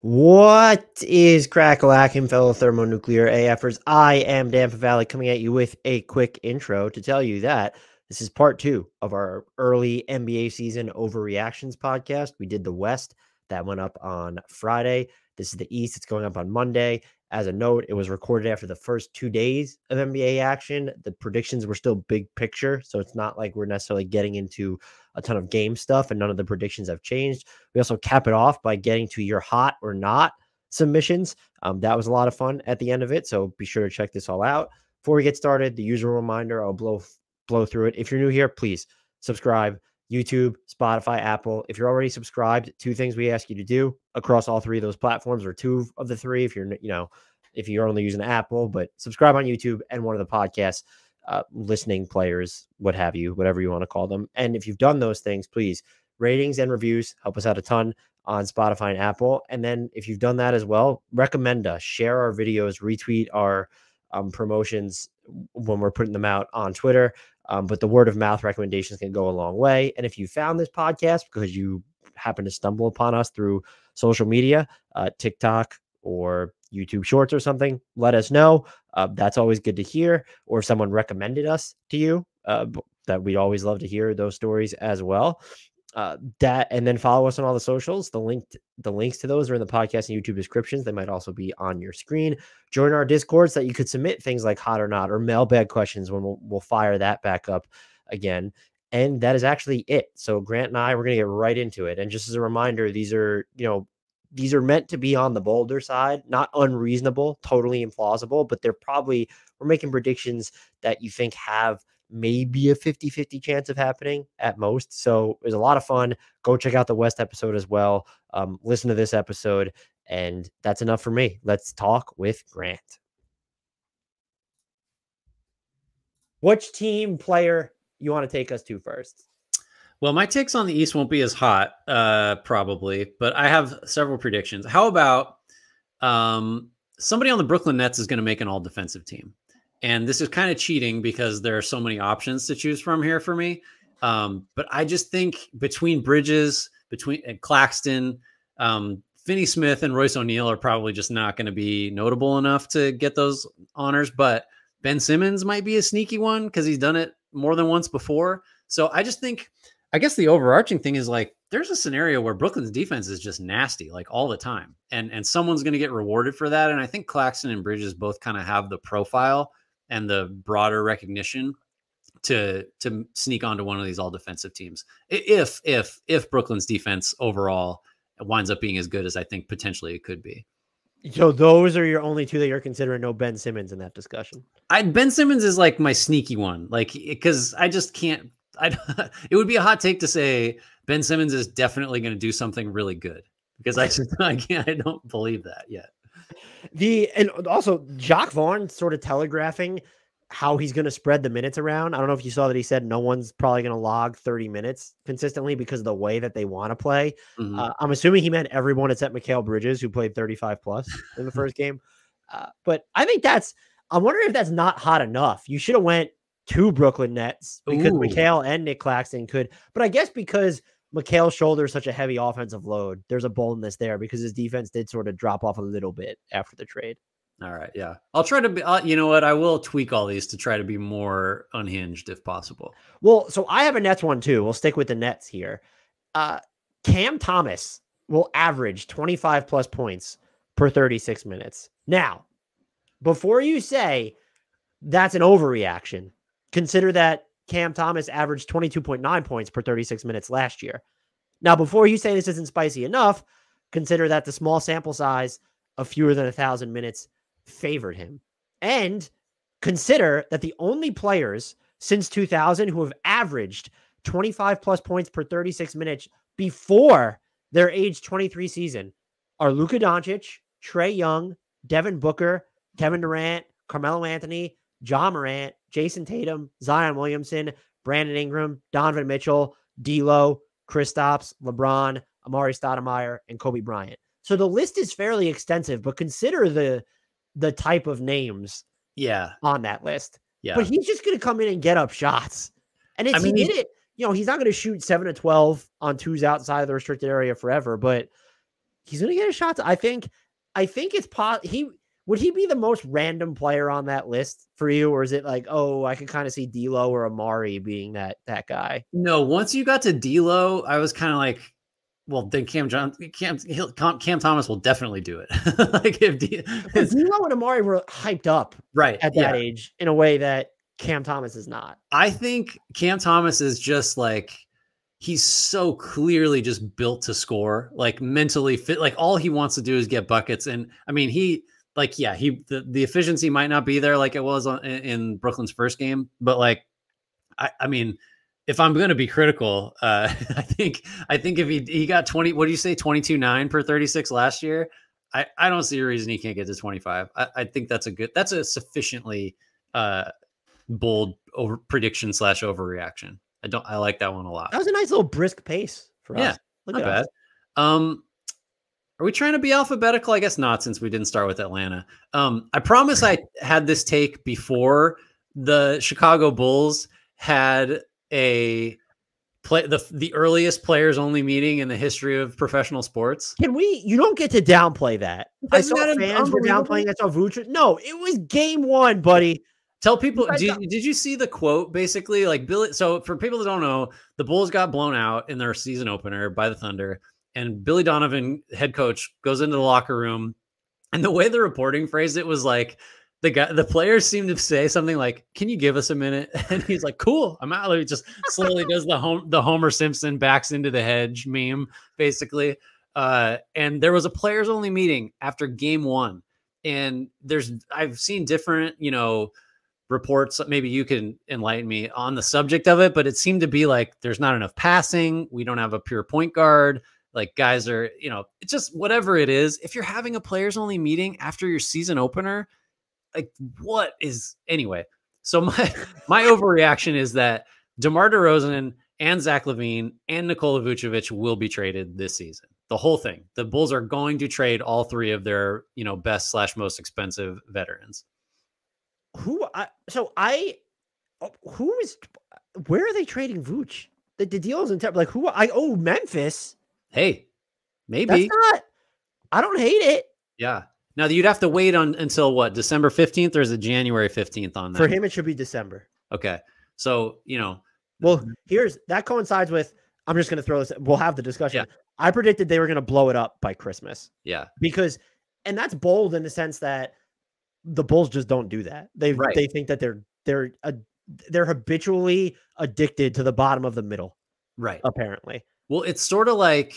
What is crack-a-lackin', fellow thermonuclear AFers? I am Dan Valley coming at you with a quick intro to tell you that this is part 2 of our early NBA season overreactions podcast. We did the West. That went up on Friday. This is the East. It's going up on Monday. As a note, it was recorded after the first 2 days of NBA action. The predictions were still big picture, so it's not like we're necessarily getting into a ton of game stuff, and none of the predictions have changed. We also cap it off by getting to your hot or not submissions. That was a lot of fun at the end of it, so be sure to check this all out. Before we get started, the usual reminder, I'll blow through it. If you're new here, please subscribe. YouTube, Spotify, Apple. If you're already subscribed, 2 things we ask you to do across all 3 of those platforms, or 2 of the 3 if you're only using Apple, but subscribe on YouTube and one of the podcasts, listening players, what have you, whatever you want to call them. And if you've done those things, please, ratings and reviews help us out a ton on Spotify and Apple. And then if you've done that as well, recommend us, share our videos, retweet our promotions when we're putting them out on Twitter. But the word of mouth recommendations can go a long way. And if you found this podcast because you happen to stumble upon us through social media, TikTok or YouTube Shorts or something, let us know. That's always good to hear. Or if someone recommended us to you, that we'd always love to hear those stories as well. And then follow us on all the socials. The links to those are in the podcast and YouTube descriptions. They might also be on your screen. Join our Discord so that you could submit things like hot or not or mailbag questions when we'll fire that back up again. And that is actually it. So Grant and I, we're going to get right into it. And just as a reminder, these are meant to be on the bolder side, not unreasonable, totally implausible, but we're making predictions that you think have maybe a 50-50 chance of happening at most. So it was a lot of fun. Go check out the West episode as well. Listen to this episode, and that's enough for me. Let's talk with Grant. Which team player you want to take us to first? Well, my takes on the East won't be as hot, probably, but I have several predictions. How about somebody on the Brooklyn Nets is going to make an all-defensive team? And this is kind of cheating because there are so many options to choose from here for me. But I just think between Bridges, Claxton, Finney Smith and Royce O'Neal are probably just not going to be notable enough to get those honors. But Ben Simmons might be a sneaky one because he's done it more than once before. So I just think, I guess the overarching thing is like, there's a scenario where Brooklyn's defense is just nasty, like all the time. And someone's going to get rewarded for that. And I think Claxton and Bridges both kind of have the profile and the broader recognition to sneak onto one of these all defensive teams. If Brooklyn's defense overall winds up being as good as I think potentially it could be. So those are your only 2 that you're considering. No Ben Simmons in that discussion. Ben Simmons is like my sneaky one, like, because I just can't. It would be a hot take to say Ben Simmons is definitely going to do something really good because I don't believe that yet. And also Jacques Vaughn sort of telegraphing how he's going to spread the minutes around. I don't know if you saw that he said no one's probably going to log 30 minutes consistently because of the way that they want to play. Mm-hmm. I'm assuming he meant everyone except Mikal Bridges, who played 35 plus in the first game. But I think I'm wondering if that's not hot enough. You should have went 2 Brooklyn Nets because Mikal and Nick Claxton could, but I guess because Mikal's shoulders such a heavy offensive load, there's a boldness there because his defense did sort of drop off a little bit after the trade. All right. Yeah. I'll try to be, you know what? I will tweak all these to try to be more unhinged if possible. Well, so I have a Nets one too. We'll stick with the Nets here. Cam Thomas will average 25 plus points per 36 minutes. Now, before you say that's an overreaction, consider that Cam Thomas averaged 22.9 points per 36 minutes last year. Now, before you say this isn't spicy enough, consider that the small sample size of fewer than 1,000 minutes favored him. And consider that the only players since 2000 who have averaged 25 plus points per 36 minutes before their age 23 season are Luka Doncic, Trae Young, Devin Booker, Kevin Durant, Carmelo Anthony, Ja Morant, Jason Tatum, Zion Williamson, Brandon Ingram, Donovan Mitchell, D'Lo, Kristaps, LeBron, Amari Stoudemire, and Kobe Bryant. So the list is fairly extensive, but consider the type of names on that list. Yeah. But he's just going to come in and get up shots. And he did it, he's not going to shoot 7 of 12 on 2s outside of the restricted area forever, but he's going to get a shot. I think it's would he be the most random player on that list for you? Or is it like, oh, I could kind of see D'Lo or Amari being that guy? No, once you got to D'Lo, I was kind of like, well, then Cam Thomas will definitely do it. Like if D'Lo and Amari were hyped up at that age in a way that Cam Thomas is not. I think Cam Thomas is just like, he's so clearly just built to score, like mentally fit. Like all he wants to do is get buckets. And I mean, the efficiency might not be there like it was in Brooklyn's first game, but like, I mean, if I'm going to be critical, I think if he got 20, what do you say, 22.9 per 36 last year? I don't see a reason he can't get to 25. I think that's a sufficiently bold prediction / overreaction. I like that one a lot. That was a nice little brisk pace for us. Yeah, not bad. Are we trying to be alphabetical? I guess not, since we didn't start with Atlanta. I promise I had this take before the Chicago Bulls had the earliest players only meeting in the history of professional sports. You don't get to downplay that. I saw fans were downplaying that. Vucevic. No, it was game one, buddy. Tell people, did you see the quote basically? Like Billy. So for people that don't know, the Bulls got blown out in their season opener by the Thunder, and Billy Donovan, head coach, goes into the locker room, and the way the reporting phrased it was like, the players seem to say something like, "Can you give us a minute?" And he's like, "Cool, I'm out." He just slowly does the Homer Simpson backs into the hedge meme, basically. And there was a players only meeting after game one, and I've seen different, reports. Maybe you can enlighten me on the subject of it, but it seemed to be like there's not enough passing. We don't have a pure point guard. Like guys are, it's just whatever it is. If you're having a players only meeting after your season opener, like anyway. So my overreaction is that DeMar DeRozan and Zach LaVine and Nikola Vucevic will be traded this season. The whole thing. The Bulls are going to trade all three of their, best / most expensive veterans. Where are they trading Vooch? The deal's in like Memphis. Hey, maybe. I don't hate it. Yeah. Now you'd have to wait until what, December 15th, or is it January 15th on that? For him, it should be December. Okay. So, well, that coincides with, I'm just going to throw this, we'll have the discussion. Yeah. I predicted they were going to blow it up by Christmas. Yeah. And that's bold in the sense that the Bulls just don't do that. They think that they're habitually addicted to the bottom of the middle. Right. Apparently. Well, it's sort of like,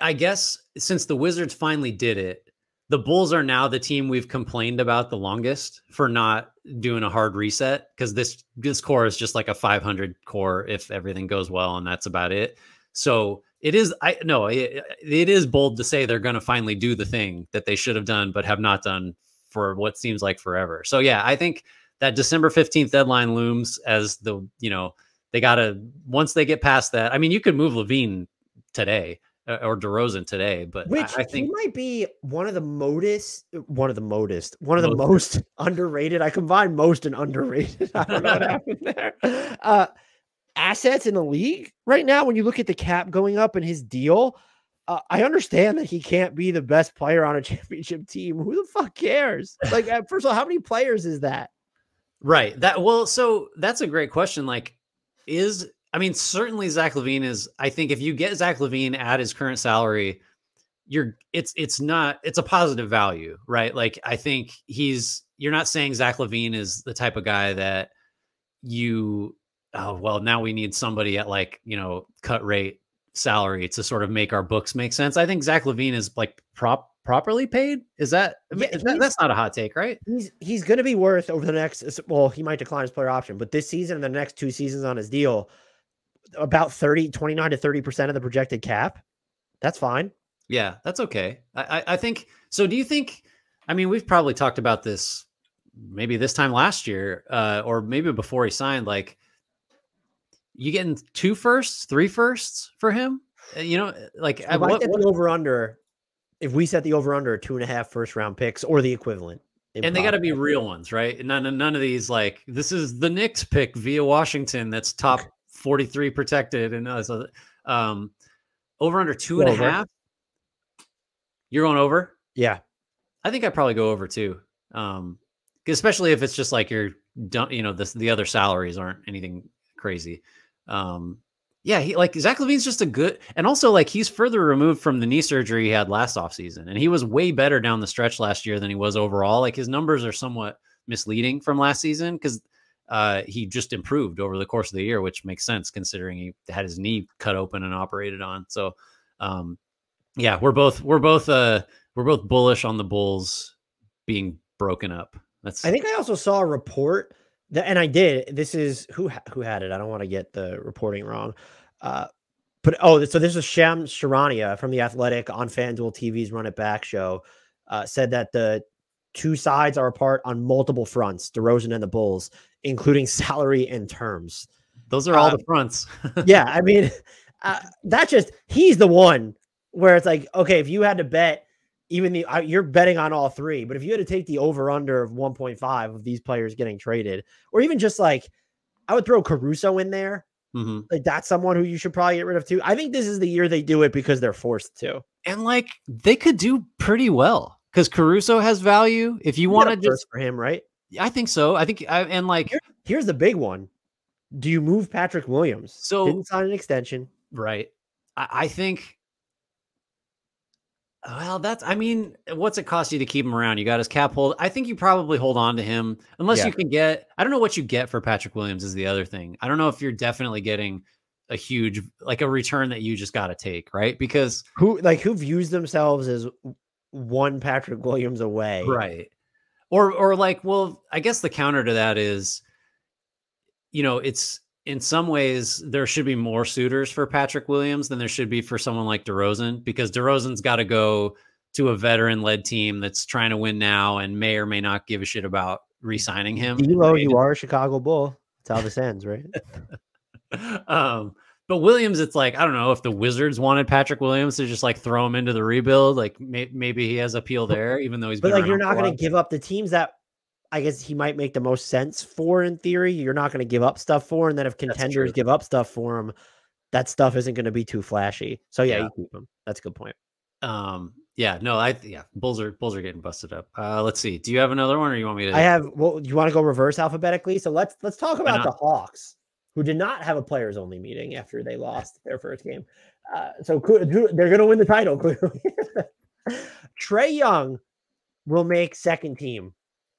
I guess since the Wizards finally did it, the Bulls are now the team we've complained about the longest for not doing a hard reset, because this core is just like a 500 core if everything goes well, and that's about it. So it is it is bold to say they're going to finally do the thing that they should have done but have not done for what seems like forever. So yeah, I think that December 15th deadline looms as they got to, once they get past that. I mean, you could move LaVine today or DeRozan today, but I think he might be one of the most underrated. I combine most and underrated. I don't know what happened there. Assets in the league right now, when you look at the cap going up and his deal, I understand that he can't be the best player on a championship team. Who the fuck cares? Like, first of all, how many players is that? Right. So that's a great question. Like, certainly Zach LaVine is, I think if you get Zach LaVine at his current salary, it's a positive value, right? Like, I think you're not saying Zach LaVine is the type of guy that now we need somebody at like, cut rate salary to sort of make our books make sense. I think Zach LaVine is like properly paid. Is that, that's not a hot take, right? He's going to be worth over the next, well, he might decline his player option, but this season and the next 2 seasons on his deal, about 29 to 30% of the projected cap. That's fine. Yeah, that's okay. I think so. Do you think, we've probably talked about this maybe this time last year, or maybe before he signed, like, you getting 2 firsts, 3 firsts for him? Like, the over under, if we set the over under 2.5 first round picks or the equivalent. And they got to be real ones, right? None of these, like, this is the Knicks pick via Washington that's top 43 protected, and over under 2.5. You're going over? Yeah. I think I'd probably go over too. Especially if it's just like the other salaries aren't anything crazy. Yeah, Zach LaVine's just a good, and also like he's further removed from the knee surgery he had last offseason, and he was way better down the stretch last year than he was overall. Like his numbers are somewhat misleading from last season because he just improved over the course of the year, which makes sense considering he had his knee cut open and operated on. So, yeah, we're both bullish on the Bulls being broken up. I think I also saw a report that, and I did. This is who had it. I don't want to get the reporting wrong. So this was Shams Charania from The Athletic on FanDuel TV's Run It Back show. Said that the two sides are apart on multiple fronts, DeRozan and the Bulls, including salary and terms. Those are all the fronts. Yeah, I mean, he's the one where it's like, okay, if you had to bet, you're betting on all three, but if you had to take the over under of 1.5 of these players getting traded, or even just like, I would throw Caruso in there. Mm-hmm. Like that's someone who you should probably get rid of too. I think this is the year they do it because they're forced to. And like they could do pretty well because Caruso has value. If you want to just for him, right? I think so. I think here's the big one. Do you move Patrick Williams? So didn't sign an extension, right? I think. Well, what's it cost you to keep him around? You got his cap hold. I think you probably hold on to him unless you can get, I don't know what you get for Patrick Williams is the other thing. I don't know if you're definitely getting a huge, like a return that you just got to take, right? Because who views themselves as one Patrick Williams away. Right. Or like, well, I guess the counter to that is, it's, in some ways, there should be more suitors for Patrick Williams than there should be for someone like DeRozan, because DeRozan's got to go to a veteran-led team that's trying to win now and may or may not give a shit about re-signing him. You are a Chicago Bull. That's how this ends, right? But Williams, it's like, I don't know if the Wizards wanted Patrick Williams to just like throw him into the rebuild. Like maybe he has appeal there, even though he's. But like, you're not going to give up the teams that I guess he might make the most sense for in theory. You're not going to give up stuff for, and then if contenders give up stuff for him, that stuff isn't going to be too flashy. So yeah, you keep him. That's a good point. Bulls are getting busted up. Let's see. Do you have another one, or you want me to? I have. Well, you want to go reverse alphabetically? So let's talk about the Hawks, who did not have a players only meeting after they lost their first game. So they're going to win the title clearly. Trae Young will make second team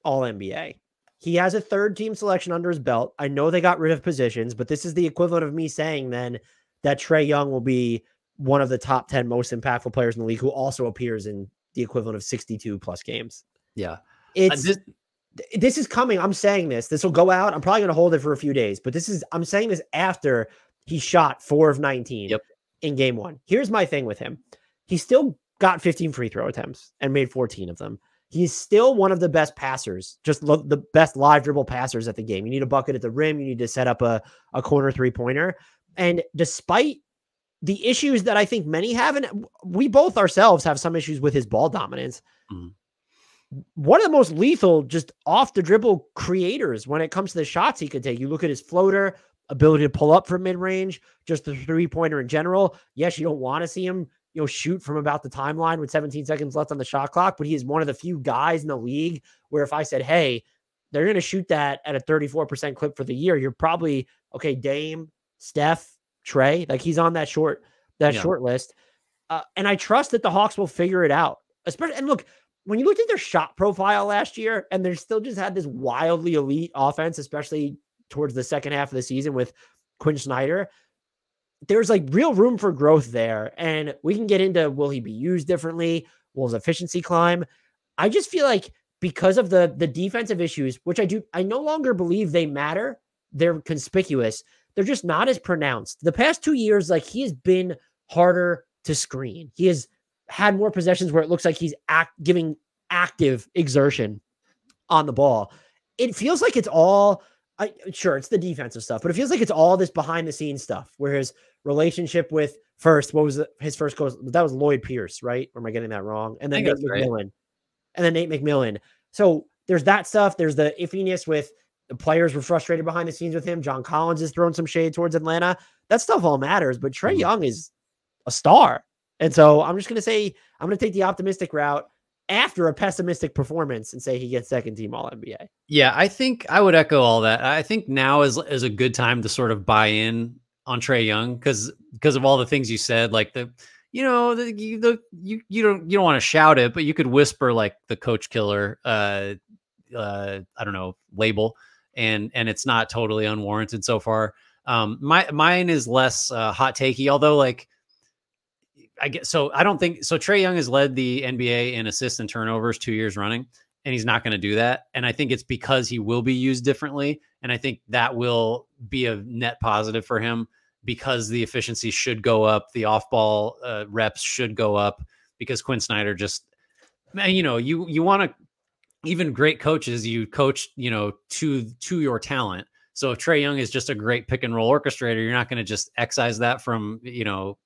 All-NBA. He has a third team selection under his belt. I know they got rid of positions, but this is the equivalent of me saying then that Trae Young will be one of the top 10 most impactful players in the league who also appears in the equivalent of 62 plus games. Yeah. This is coming. I'm saying this will go out. I'm probably going to hold it for a few days, but I'm saying this after he shot 4 of 19 in game one. Here's my thing with him. He still got 15 free throw attempts and made 14 of them. He's still one of the best passers, just the best live dribble passers at the game. You need a bucket at the rim. You need to set up a corner three-pointer. And despite the issues that I think many have, and we both ourselves have some issues with his ball dominance, one of the most lethal, just off the dribble creators when it comes to the shots he could take. You look at his floater, ability to pull up from mid-range, just the three-pointer in general. Yes, you don't want to see him shoot from about the timeline with 17 seconds left on the shot clock, but he is one of the few guys in the league where if I said, hey, they're going to shoot that at a 34% clip for the year, you're probably, okay, Dame, Steph, Trae, like he's on that short list. And I trust that the Hawks will figure it out. And look, when you looked at their shot profile last year, and they still just had this wildly elite offense, especially towards the second half of the season with Quinn Snyder, there's like real room for growth there. And we can get into, will he be used differently? Will his efficiency climb? I just feel like because of the defensive issues, which I no longer believe they matter. They're conspicuous. They're just not as pronounced. The past 2 years, like he has been harder to screen. He has had more possessions where it looks like he's giving active exertion on the ball. It feels like it's all, sure, it's the defensive stuff, but it feels like it's all this behind the scenes stuff where his relationship with his first coach? That was Lloyd Pierce, right? Or am I getting that wrong? And then Nate McMillan. Right. And then Nate McMillan. So there's that stuff. There's the iffiness with the players were frustrated behind the scenes with him. John Collins is throwing some shade towards Atlanta. That stuff all matters, but Trae Young is a star. And so I'm just going to say, I'm going to take the optimistic route after a pessimistic performance and say he gets second team All NBA. Yeah, I think I would echo all that. I think now is a good time to sort of buy in on Trae Young because of all the things you said, like you don't want to shout it, but you could whisper like the coach killer, I don't know, label, and it's not totally unwarranted so far. Mine is less hot takey, although like I guess so. I don't think so. Trae Young has led the NBA in assists and turnovers 2 years running, and he's not going to do that. And I think it's because he will be used differently, and I think that will be a net positive for him because the efficiency should go up, the off-ball reps should go up because Quinn Snyder just, man, you want to, even great coaches, you coach, to your talent. So if Trae Young is just a great pick and roll orchestrator, you're not going to just excise that from,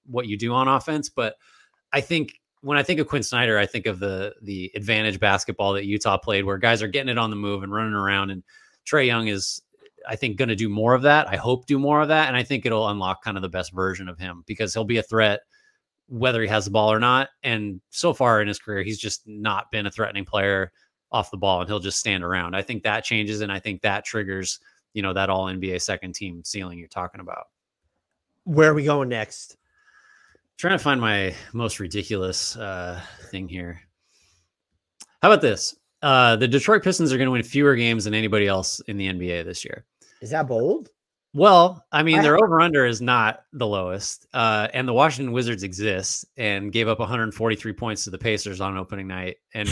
what you do on offense. But I think when I think of Quinn Snyder, I think of the advantage basketball that Utah played where guys are getting it on the move and running around. And Trae Young is, I think, going to do more of that. I hope do more of that. And I think it'll unlock kind of the best version of him because he'll be a threat whether he has the ball or not. And so far in his career, he's just not been a threatening player off the ball and he'll just stand around. I think that changes. And I think that triggers that all NBA second team ceiling you're talking about. Where are we going next? Trying to find my most ridiculous thing here. How about this? The Detroit Pistons are going to win fewer games than anybody else in the NBA this year. Is that bold? Well, I mean, their over-under is not the lowest. And the Washington Wizards exist and gave up 143 points to the Pacers on opening night. And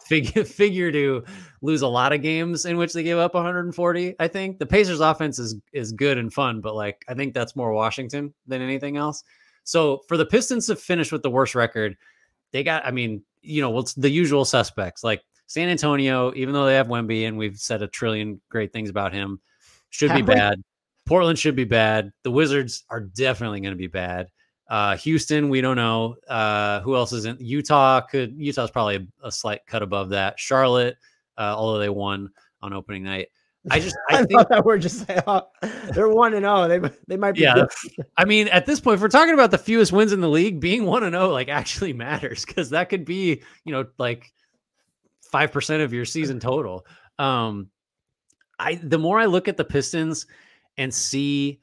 figure to lose a lot of games in which they gave up 140. I think the Pacers offense is good and fun, but like I think that's more Washington than anything else. So for the Pistons to finish with the worst record, they got, it's the usual suspects like San Antonio, even though they have Wemby and we've said a trillion great things about him, should be bad. Portland should be bad. The Wizards are definitely going to be bad. Houston, we don't know. Who else is in Utah? Utah's probably a slight cut above that. Charlotte, although they won on opening night. I think thought that we're just saying, they're 1-0. They might be. Yeah. I mean, at this point, if we're talking about the fewest wins in the league, being 1-0 like actually matters because that could be, like 5% of your season total. The more I look at the Pistons and see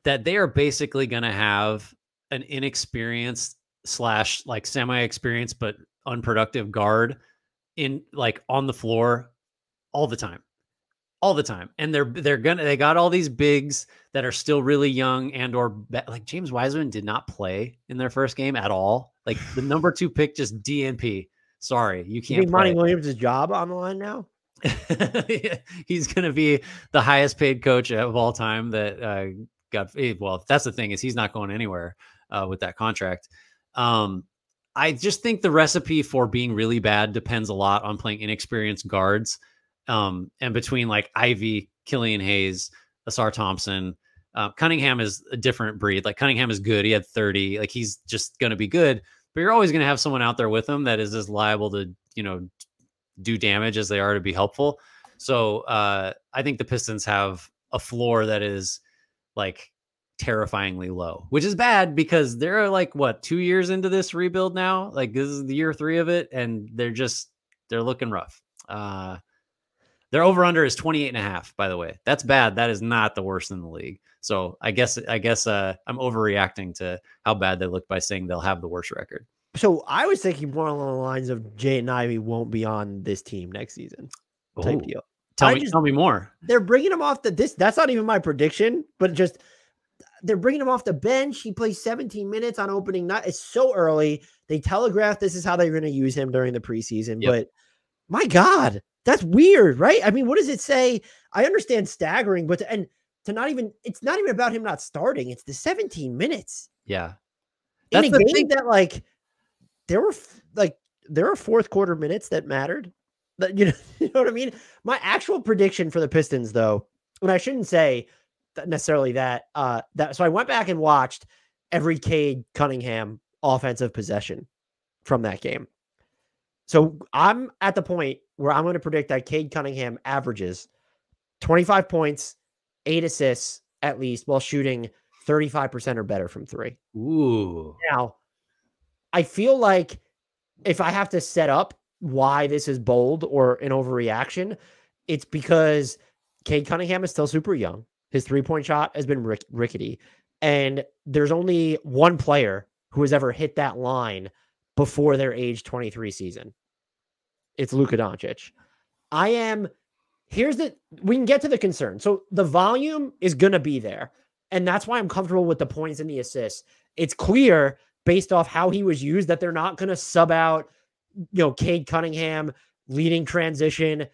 that they are basically going to have an inexperienced / like semi-experienced but unproductive guard in like on the floor all the time. And they got all these bigs that are still really young and or like James Wiseman did not play in their first game at all. Like the number 2 pick just DNP. Sorry, you can't. Monty Williams' job on the line now. He's going to be the highest paid coach of all time that well, that's the thing is he's not going anywhere with that contract. I just think the recipe for being really bad depends a lot on playing inexperienced guards. And between like Ivy, Killian Hayes, Asar Thompson, Cunningham is a different breed. Like Cunningham is good. He had 30, like he's just going to be good, but you're always going to have someone out there with him that is as liable to, do damage as they are to be helpful. So I think the Pistons have a floor that is like terrifyingly low, which is bad because they're like, 2 years into this rebuild now? Like this is the year 3 of it. And they're looking rough. Their over-under is 28.5, by the way. That's bad. That is not the worst in the league. So I guess I'm overreacting to how bad they look by saying they'll have the worst record. So I was thinking more along the lines of Jaden Ivey won't be on this team next season type deal. Tell me more. They're bringing him off that's not even my prediction, but just they're bringing him off the bench. He plays 17 minutes on opening night. It's so early. They telegraphed this is how they're going to use him during the preseason, but my God, that's weird, right? I mean, what does it say? I understand staggering, but it's not even about him not starting. It's the 17 minutes. Yeah. That's in a game that like there were fourth quarter minutes that mattered. You know what I mean? My actual prediction for the Pistons, though, and I shouldn't say necessarily that, so I went back and watched every Cade Cunningham offensive possession from that game. So I'm at the point where I'm going to predict that Cade Cunningham averages 25 points, 8 assists at least, while shooting 35% or better from 3. Ooh. Now, I feel like if I have to set up why this is bold or an overreaction, it's because Cade Cunningham is still super young. His 3-point shot has been rickety. And there's only one player who has ever hit that line before their age 23 season. It's Luka Doncic. We can get to the concern. So the volume is going to be there. And that's why I'm comfortable with the points and the assists. It's clear based off how he was used that they're not going to sub out, Cade Cunningham leading transition,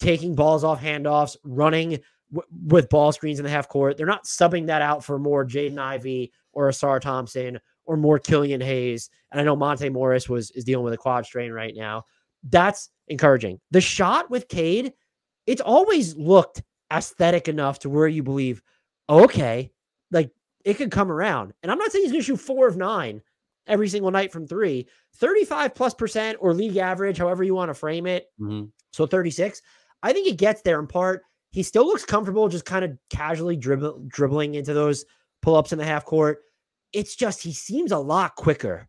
taking balls off handoffs, running with ball screens in the half court. They're not subbing that out for more Jaden Ivey or Asar Thompson or more Killian Hayes. And I know Monte Morris is dealing with a quad strain right now. That's encouraging. The shot with Cade, it's always looked aesthetic enough to where you believe, okay, like it could come around. And I'm not saying he's going to shoot 4 of 9 every single night from 3, 35+% or league average, however you want to frame it. Mm-hmm. So 36, I think it gets there in part. He still looks comfortable just kind of casually dribbling into those pull-ups in the half court. It's just, he seems a lot quicker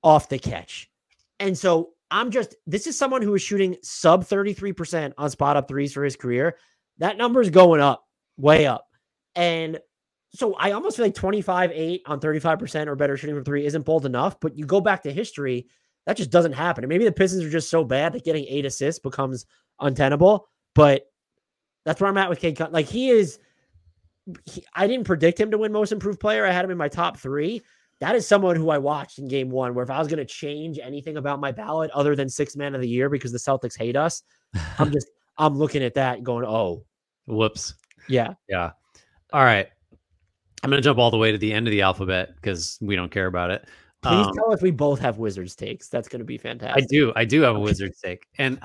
off the catch. And so this is someone who is shooting sub 33% on spot up threes for his career. That number is going up, way up. And so I almost feel like 25-8 on 35% or better shooting from 3 isn't bold enough, but you go back to history, that just doesn't happen. And maybe the Pistons are just so bad that getting 8 assists becomes untenable, but that's where I'm at with Cade Cunningham. Like I didn't predict him to win most improved player. I had him in my top 3. That is someone who I watched in game 1, where if I was going to change anything about my ballot other than 6th man of the year because the Celtics hate us, I'm looking at that and going, oh, whoops. Yeah. Yeah. All right. I'm going to jump all the way to the end of the alphabet because we don't care about it. Please tell us we both have Wizards takes. That's going to be fantastic. I do have a Wizards take. And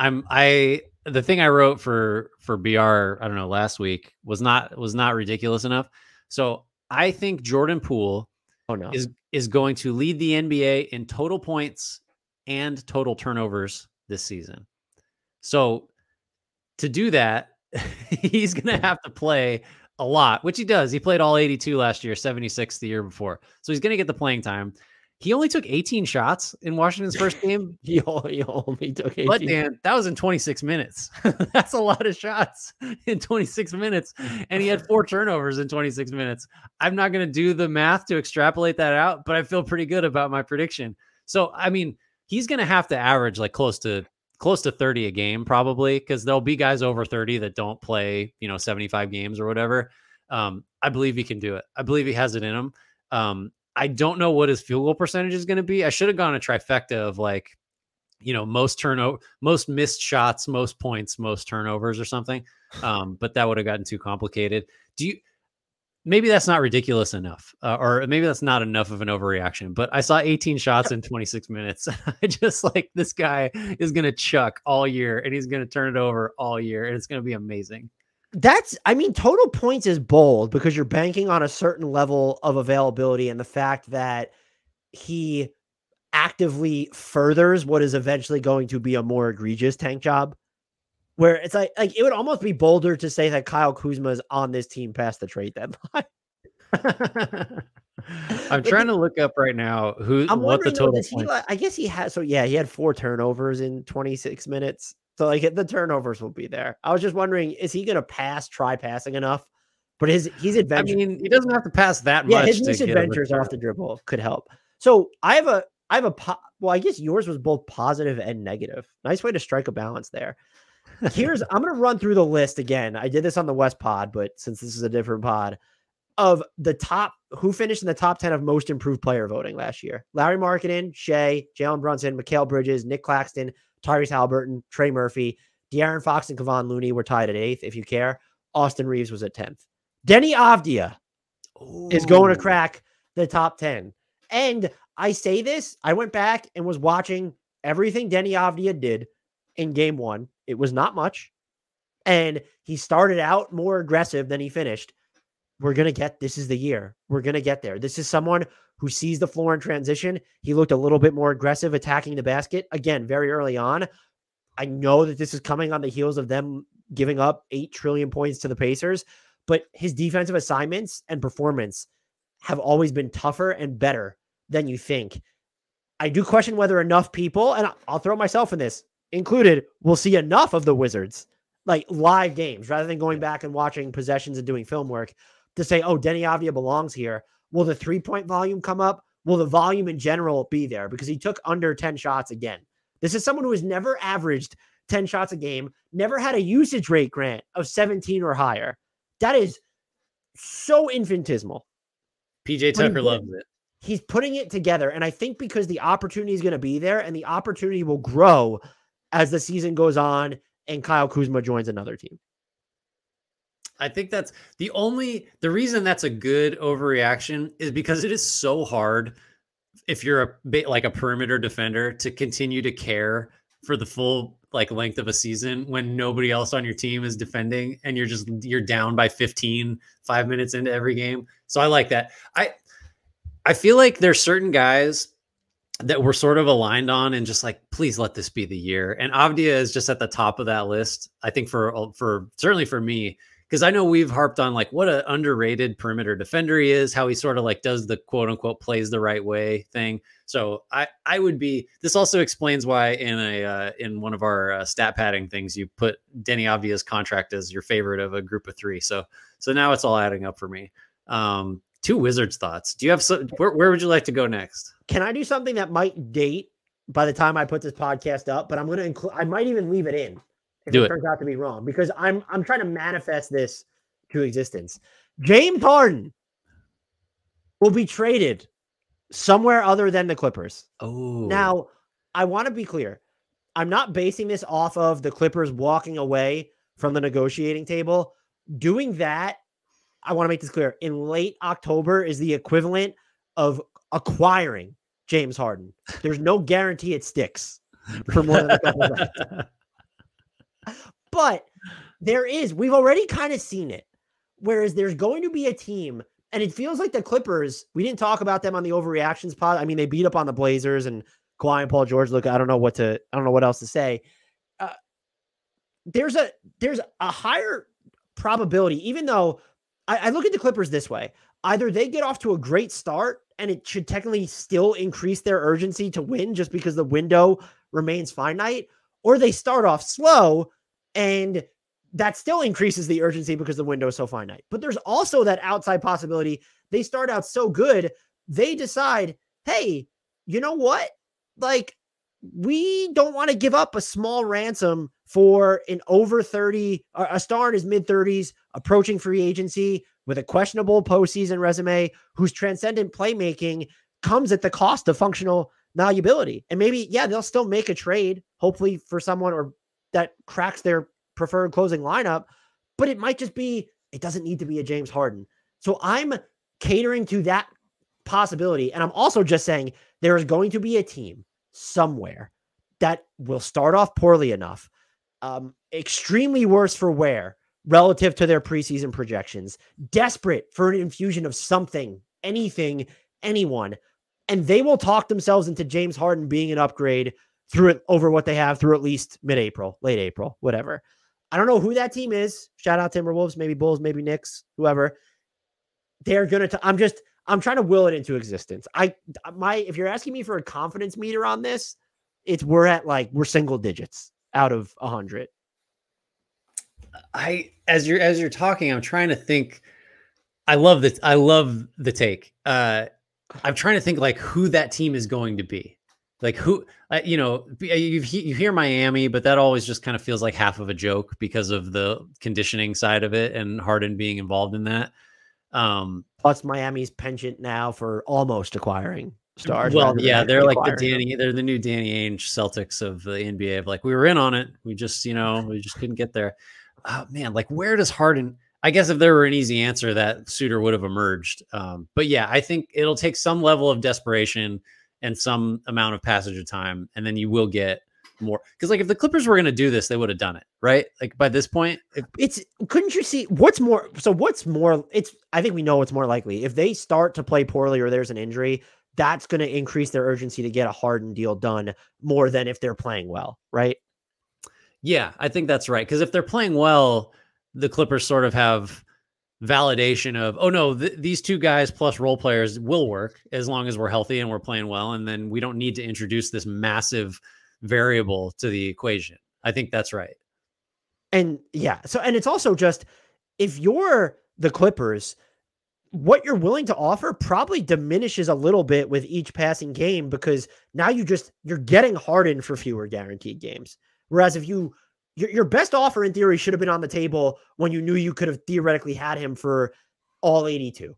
the thing I wrote for BR, I don't know, last week was not ridiculous enough. So I think Jordan Poole is going to lead the NBA in total points and total turnovers this season. So to do that, he's going to have to play a lot, which he does. He played all 82 last year, 76 the year before. So he's going to get the playing time. He only took 18 shots in Washington's first game. he only took 18. But Dan, that was in 26 minutes. That's a lot of shots in 26 minutes. And he had 4 turnovers in 26 minutes. I'm not going to do the math to extrapolate that out, but I feel pretty good about my prediction. So, I mean, he's going to have to average like close to 30 a game probably, because there'll be guys over 30 that don't play, 75 games or whatever. I believe he can do it. I believe he has it in him. I don't know what his field goal percentage is going to be. I should have gone a trifecta of like, most missed shots, most points, most turnovers or something. But that would have gotten too complicated. Maybe that's not ridiculous enough, or maybe that's not enough of an overreaction, but I saw 18 shots in 26 minutes. I just like, this guy is going to chuck all year and he's going to turn it over all year. And it's going to be amazing. Total points is bold because you're banking on a certain level of availability and the fact that he actively furthers what is eventually going to be a more egregious tank job, where it's like it would almost be bolder to say that Kyle Kuzma is on this team past the trade deadline. I'm trying to look up right now what the total points. I guess he had. So yeah, he had 4 turnovers in 26 minutes. So like the turnovers will be there. I was just wondering, is he going to try passing enough? But he's adventure. I mean, he doesn't have to pass that much. Yeah, his misadventures off the dribble could help. So I guess yours was both positive and negative. Nice way to strike a balance there. I'm going to run through the list again. I did this on the West pod, but since this is a different pod, of the top, who finished in the top 10 of most improved player voting last year. Larry Markkinen, Shea, Jalen Brunson, Mikal Bridges, Nick Claxton, Tyrese Halliburton, Trey Murphy, De'Aaron Fox, and Kevon Looney were tied at 8th, if you care. Austin Reeves was at 10th. Denny Avdia is going to crack the top 10. And I say this, I went back and was watching everything Denny Avdia did in game 1. It was not much. And he started out more aggressive than he finished. This is the year. We're going to get there. This is someone who sees the floor in transition. He looked a little bit more aggressive attacking the basket. Again, very early on. I know that this is coming on the heels of them giving up 8 trillion points to the Pacers, but his defensive assignments and performance have always been tougher and better than you think. I do question whether enough people, and I'll throw myself in this, included, will see enough of the Wizards, like live games, rather than going back and watching possessions and doing film work to say, oh, Denny Avdia belongs here. Will the 3-point volume come up? Will the volume in general be there? Because he took under 10 shots again. This is someone who has never averaged 10 shots a game, never had a usage rate, Grant, of 17 or higher. That is so infinitesimal. PJ Tucker loves it. He's putting it together. And I think because the opportunity is going to be there and the opportunity will grow as the season goes on and Kyle Kuzma joins another team. I think that's the reason that's a good overreaction is because it is so hard if you're a perimeter defender to continue to care for the full length of a season when nobody else on your team is defending and you're down by 15, 5 minutes into every game. So I like that. I feel like there's certain guys that we're sort of aligned on and just please let this be the year. And Avdia is just at the top of that list. I think for certainly for me, because I know we've harped on what an underrated perimeter defender he is, how he sort of does the quote unquote plays the right way thing. So I would be, this also explains why in one of our stat padding things, you put Denny Avdia's contract as your favorite of a group of three. So now it's all adding up for me. Two Wizards thoughts. Do you have where would you like to go next? Can I do something that might date by the time I put this podcast up, but I'm going to include, I might even leave it in. If it turns out to be wrong, because I'm trying to manifest this to existence. James Harden will be traded somewhere other than the Clippers. Oh, now I want to be clear. I'm not basing this off of the Clippers walking away from the negotiating table. Doing that, I want to make this clear. In late October is the equivalent of acquiring James Harden. There's no guarantee it sticks for more than a couple of months. But we've already kind of seen it. Whereas there's going to be a team, and it feels like the Clippers, we didn't talk about them on the Overreactions pod. I mean, they beat up on the Blazers and Kawhi and Paul George. Look, I don't know what else to say. There's a higher probability, even though I look at the Clippers this way. Either they get off to a great start and it should technically still increase their urgency to win just because the window remains finite, or they start off slow and that still increases the urgency because the window is so finite. But there's also that outside possibility. They start out so good, they decide, hey, you know what? We don't want to give up a small ransom for an over 30, a star in his mid 30s, approaching free agency with a questionable postseason resume, whose transcendent playmaking comes at the cost of functional malleability. And maybe, they'll still make a trade, hopefully for someone or that cracks their preferred closing lineup, but it might just be, it doesn't need to be a James Harden. So I'm catering to that possibility. And I'm also just saying there is going to be a team somewhere that will start off poorly enough, extremely worse for wear relative to their preseason projections, desperate for an infusion of something, anything, anyone. And they will talk themselves into James Harden being an upgrade over what they have through at least mid-April, late April, whatever. I don't know who that team is. Shout out Timberwolves, maybe Bulls, maybe Knicks, whoever. They're going to, I'm trying to will it into existence. If you're asking me for a confidence meter on this, we're single digits out of 100. As you're talking, I'm trying to think. I love the take. I'm trying to think who that team is going to be. Who, you hear Miami, but that always just kind of feels like half of a joke because of the conditioning side of it and Harden being involved in that. Plus Miami's penchant now for almost acquiring stars. Well, yeah, they're they're the new Danny Ainge Celtics of the NBA. We were in on it. We just couldn't get there. Oh man, where does Harden, I guess if there were an easy answer, that suitor would have emerged. But yeah, I think it'll take some level of desperation and some amount of passage of time, and then you will get more. Because if the Clippers were going to do this, they would have done it, right? By this point, couldn't you see what's more? So what's more? I think we know what's more likely. If they start to play poorly or there's an injury, that's going to increase their urgency to get a Harden deal done more than if they're playing well, right? Yeah, I think that's right. Because if they're playing well, the Clippers sort of have validation of, oh no, these two guys plus role players will work as long as we're healthy and we're playing well. And then we don't need to introduce this massive variable to the equation. I think that's right. And yeah, so, and it's also just, if you're the Clippers, what you're willing to offer probably diminishes a little bit with each passing game, because now you're getting Harden for fewer guaranteed games. Whereas if your best offer in theory should have been on the table when you knew you could have theoretically had him for all 82.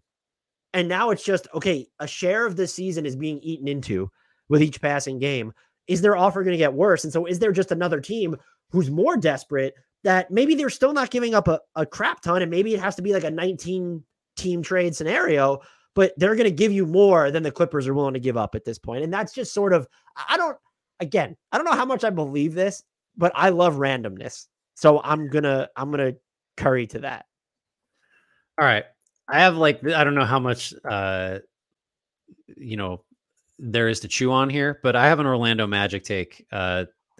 And now it's just, okay, a share of this season is being eaten into with each passing game. Is their offer going to get worse? And so is there just another team who's more desperate that maybe they're still not giving up a crap ton, and maybe it has to be like a 19-team trade scenario, but they're going to give you more than the Clippers are willing to give up at this point. And that's just sort of, I don't know how much I believe this, but I love randomness. So I'm going to curry to that. All right. I have like, I don't know how much, there is to chew on here, but I have an Orlando Magic take.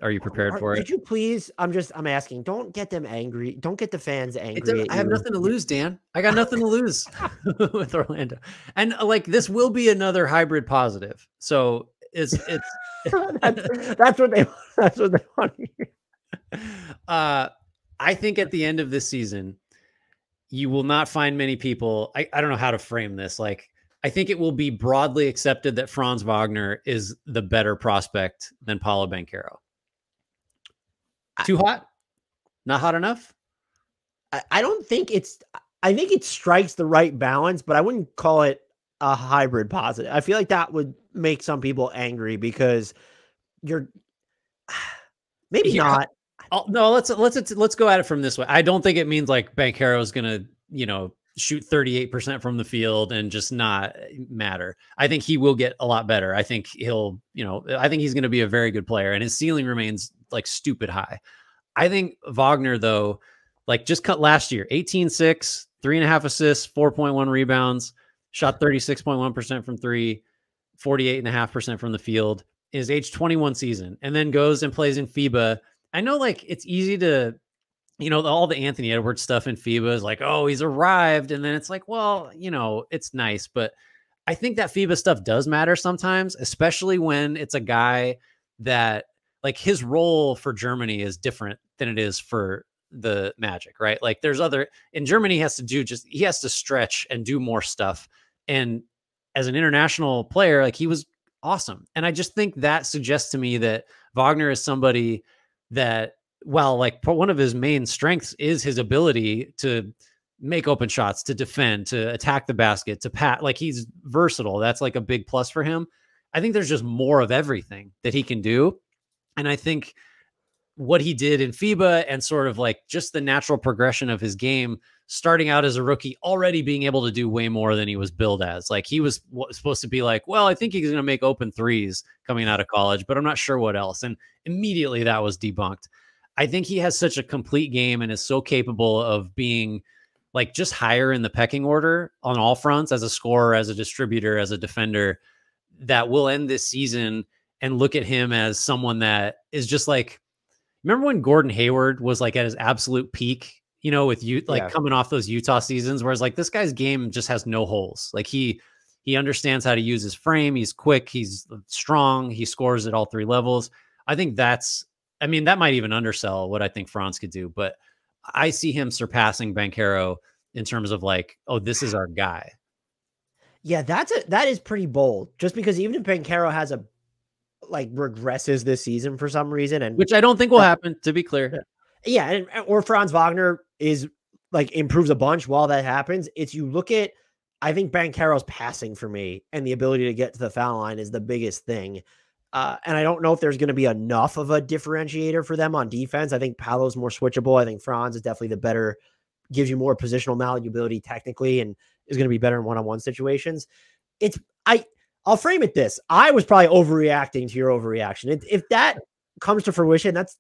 Are you prepared for it? Could you please? I'm asking. Don't get them angry. Don't get the fans angry. I have nothing to lose, Dan. I got nothing to lose with Orlando. And like, this will be another hybrid positive. So it's that's what they want to hear. I think at the end of this season, you will not find many people. I don't know how to frame this. Like, I think it will be broadly accepted that Franz Wagner is the better prospect than Paolo Banchero. Too hot? Not hot enough? I don't think I think it strikes the right balance, but I wouldn't call it a hybrid positive. I feel like that would make some people angry because maybe not. No, let's go at it from this way. I don't think it means like Banchero is going to, shoot 38% from the field and just not matter. I think he will get a lot better. I think he's going to be a very good player, and his ceiling remains like stupid high. I think Wagner, though, like just cut last year, 18-6, 3.5 assists, 4.1 rebounds, shot 36.1% from three, 48.5% from the field, his age 21 season, and then goes and plays in FIBA. I know like it's easy to, all the Anthony Edwards stuff in FIBA is like, oh, he's arrived. And then it's like, well, it's nice. But I think that FIBA stuff does matter sometimes, especially when it's a guy that like his role for Germany is different than it is for the Magic, right? Like in Germany, he has to stretch and do more stuff. And as an international player, like he was awesome. And I just think that suggests to me that Wagner is somebody that, well, like one of his main strengths is his ability to make open shots, to defend, to attack the basket, to pat. Like he's versatile. That's like a big plus for him. I think there's just more of everything that he can do. And I think what he did in FIBA and sort of like just the natural progression of his game, starting out as a rookie, already being able to do way more than he was billed as. Like he was supposed to be like, well, I think he's going to make open threes coming out of college, but I'm not sure what else. And immediately that was debunked. I think he has such a complete game and is so capable of being like just higher in the pecking order on all fronts, as a scorer, as a distributor, as a defender, that will end this season and look at him as someone that is just like, remember when Gordon Hayward was like at his absolute peak, with you, like coming off those Utah seasons, whereas like this guy's game just has no holes. Like he understands how to use his frame. He's quick. He's strong. He scores at all three levels. I think that might even undersell what I think Franz could do, but I see him surpassing Banchero in terms of like, oh, this is our guy. Yeah, that is pretty bold, just because even if Banchero regresses this season for some reason, and which I don't think will happen, to be clear. Yeah. Or Franz Wagner is like improves a bunch while that happens. You look at, I think Banchero's passing for me and the ability to get to the foul line is the biggest thing. And I don't know if there's going to be enough of a differentiator for them on defense. I think Paolo's more switchable. I think Franz is definitely the better, gives you more positional malleability technically, and is going to be better in one-on-one situations. I'll frame it this. I was probably overreacting to your overreaction. If that comes to fruition, that's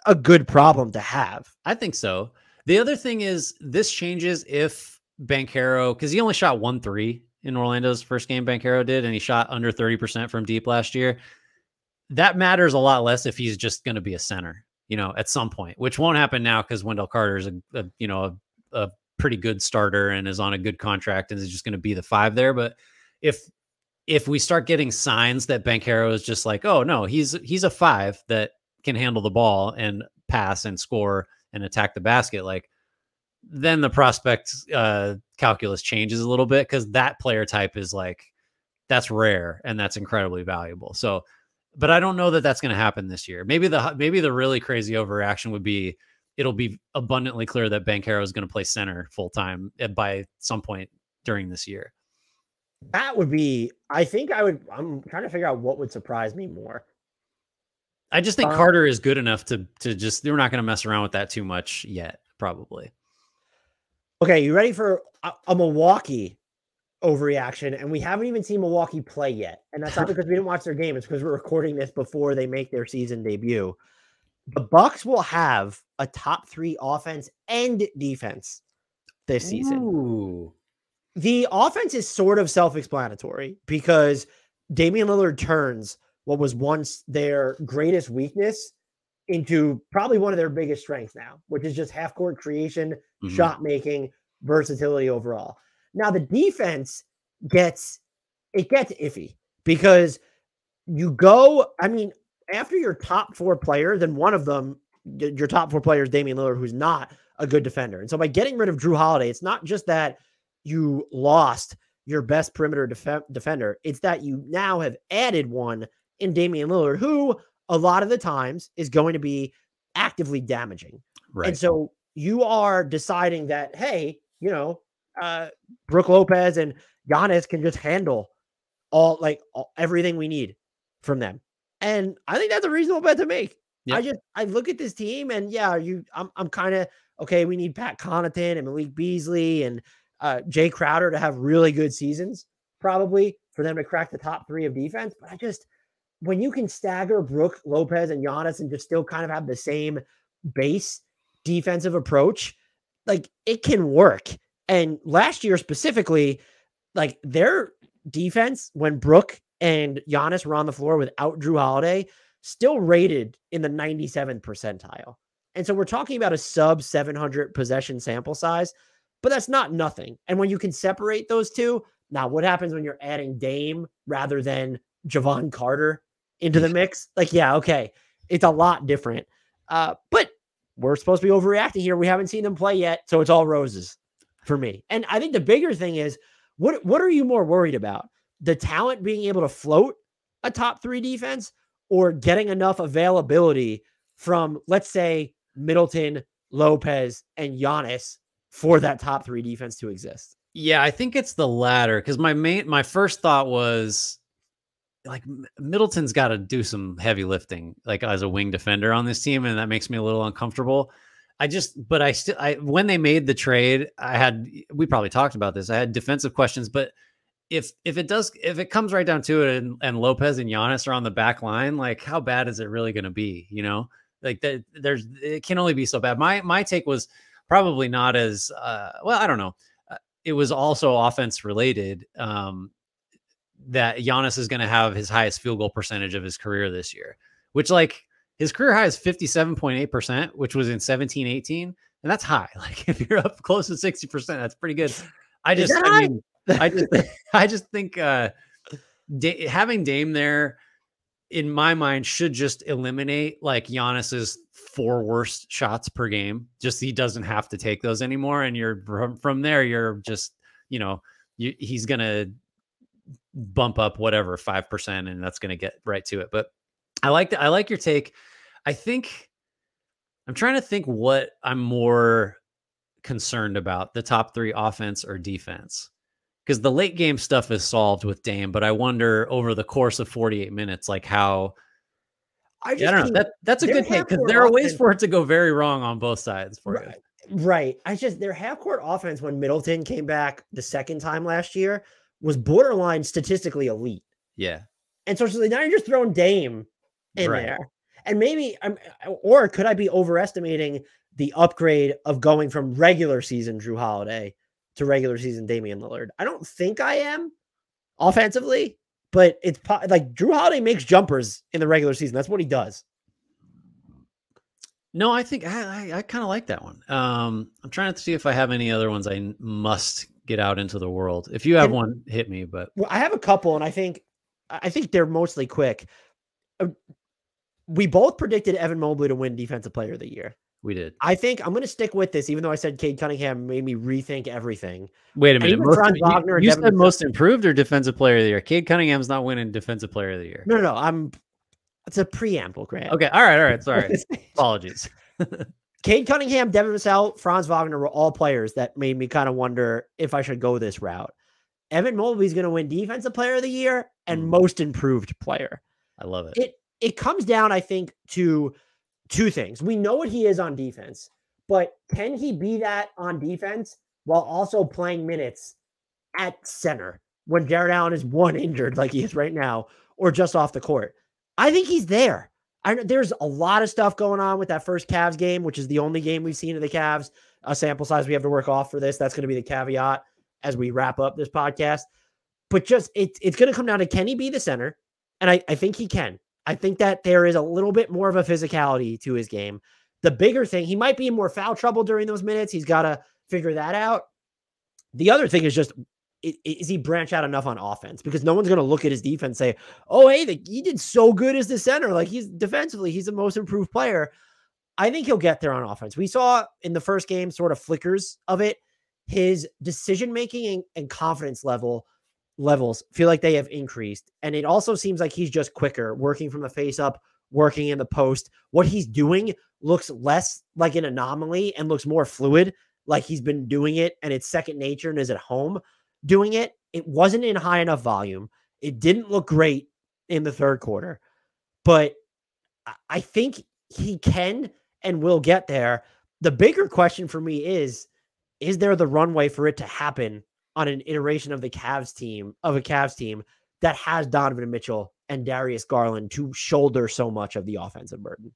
a good problem to have. I think so. The other thing is this changes if Banchero, because he only shot 1-3 in Orlando's first game, Banchero did, and he shot under 30% from deep last year. That matters a lot less if he's just going to be a center, at some point, which won't happen now because Wendell Carter is a pretty good starter and is on a good contract and is just going to be the 5 there. But if we start getting signs that Banchero is just like, oh no, he's a 5 that can handle the ball and pass and score and attack the basket, like then the prospect calculus changes a little bit, because that player type is like, that's rare and that's incredibly valuable. So, but I don't know that that's going to happen this year. Maybe the really crazy overreaction would be, it'll be abundantly clear that Banchero is going to play center full time by some point during this year. That would be, I'm trying to figure out what would surprise me more. I just think Carter is good enough to just, we're not going to mess around with that too much yet, probably. Okay, you ready for a Milwaukee overreaction? And we haven't even seen Milwaukee play yet. And that's not because we didn't watch their game. It's because we're recording this before they make their season debut. The Bucks will have a top 3 offense and defense this season. Ooh. The offense is sort of self-explanatory, because Damian Lillard turns what was once their greatest weakness into probably one of their biggest strengths now, which is just half-court creation, shot making, versatility overall. Now the defense gets iffy, because you go, I mean, after your top 4 players, then one of them, your top 4 players, Damian Lillard, who's not a good defender. And so by getting rid of Drew Holiday, it's not just that you lost your best perimeter defender. It's that you now have added one in Damian Lillard, who a lot of the times is going to be actively damaging. Right. And so you are deciding that, hey, Brook Lopez and Giannis can just handle everything we need from them. And I think that's a reasonable bet to make. Yep. I look at this team and I'm kind of, okay, we need Pat Connaughton and Malik Beasley and Jay Crowder to have really good seasons, probably, for them to crack the top 3 of defense. But when you can stagger Brook Lopez and Giannis and just still kind of have the same base defensive approach, like, it can work. And last year specifically, like, their defense, when Brook and Giannis were on the floor without Drew Holiday, still rated in the 97th percentile. And so we're talking about a sub 700 possession sample size, but that's not nothing. And when you can separate those two, now what happens when you're adding Dame rather than Javon Carter into the mix? Like, yeah, okay, it's a lot different. But we're supposed to be overreacting here. We haven't seen them play yet, so it's all roses for me. And I think the bigger thing is, what are you more worried about? The talent being able to float a top 3 defense, or getting enough availability from, let's say, Middleton, Lopez, and Giannis for that top 3 defense to exist? Yeah, I think it's the latter, because my first thought was, like, Middleton's got to do some heavy lifting, like, as a wing defender on this team, and that makes me a little uncomfortable. When they made the trade, we probably talked about this, I had defensive questions, but if it comes right down to it, and Lopez and Giannis are on the back line, like, how bad is it really going to be? Like, it can only be so bad. My take was probably not as well, I don't know. It was also offense related, that Giannis is going to have his highest field goal percentage of his career this year, which, like, his career high is 57.8%, which was in 17-18. And that's high. Like, if you're up close to 60%, that's pretty good. I just think having Dame there, in my mind, should just eliminate, like, Giannis's 4 worst shots per game. Just, he doesn't have to take those anymore. And you're from there, you're just, he's going to bump up whatever 5%, and that's going to get right to it. But I like your take. I think I'm trying to think what I'm more concerned about, the top 3 offense or defense, because the late game stuff is solved with Dame, but I wonder over the course of 48 minutes, like, how I don't know. That's a good take, because there are ways for it to go very wrong on both sides for you. Right. Their half-court offense, when Middleton came back the second time last year, was borderline statistically elite. Yeah. And so now you're just throwing Dame in there. And maybe or could I be overestimating the upgrade of going from regular season Drew Holiday to regular season Damian Lillard? I don't think I am offensively, but it's like Drew Holiday makes jumpers in the regular season. That's what he does. No, I think I kind of like that one. I'm trying to see if I have any other ones I must get out into the world. If you have one, hit me. But well, I have a couple, and I think they're mostly quick. We both predicted Evan Mobley to win Defensive Player of the Year. We did. I think I'm going to stick with this, even though I said Cade Cunningham made me rethink everything. Wait a minute. Franz Wagner you said most improved or Defensive Player of the Year? Cade Cunningham's not winning Defensive Player of the Year. No. It's a preamble, Grant. Okay. All right. Sorry. Apologies. Cade Cunningham, Devin Vassell, Franz Wagner were all players that made me kind of wonder if I should go this route. Evan Mobley's going to win Defensive Player of the Year and Most Improved Player. I love it. It comes down, I think, to two things. We know what he is on defense, but can he be that on defense while also playing minutes at center when Jared Allen is one injured like he is right now or just off the court? I think he's there. There's a lot of stuff going on with that first Cavs game, which is the only game we've seen of the Cavs. A sample size we have to work off for this. That's going to be the caveat as we wrap up this podcast. But just it's going to come down to, can he be the center? And I think he can. I think that there is a little bit more of a physicality to his game. The bigger thing, he might be in more foul trouble during those minutes. He's got to figure that out. The other thing is just, is he branch out enough on offense? Because no one's going to look at his defense and say, oh, hey, he did so good as the center. Like, he's defensively, he's the most improved player. I think he'll get there on offense. We saw in the first game sort of flickers of it. His decision-making and confidence levels feel like they have increased. And it also seems like he's just quicker, working from the face up, working in the post. What he's doing looks less like an anomaly and looks more fluid, like he's been doing it and it's second nature and is at home doing it. It wasn't in high enough volume. It didn't look great in the third quarter, but I think he can and will get there. The bigger question for me is there the runway for it to happen on an iteration of a Cavs team that has Donovan Mitchell and Darius Garland to shoulder so much of the offensive burden?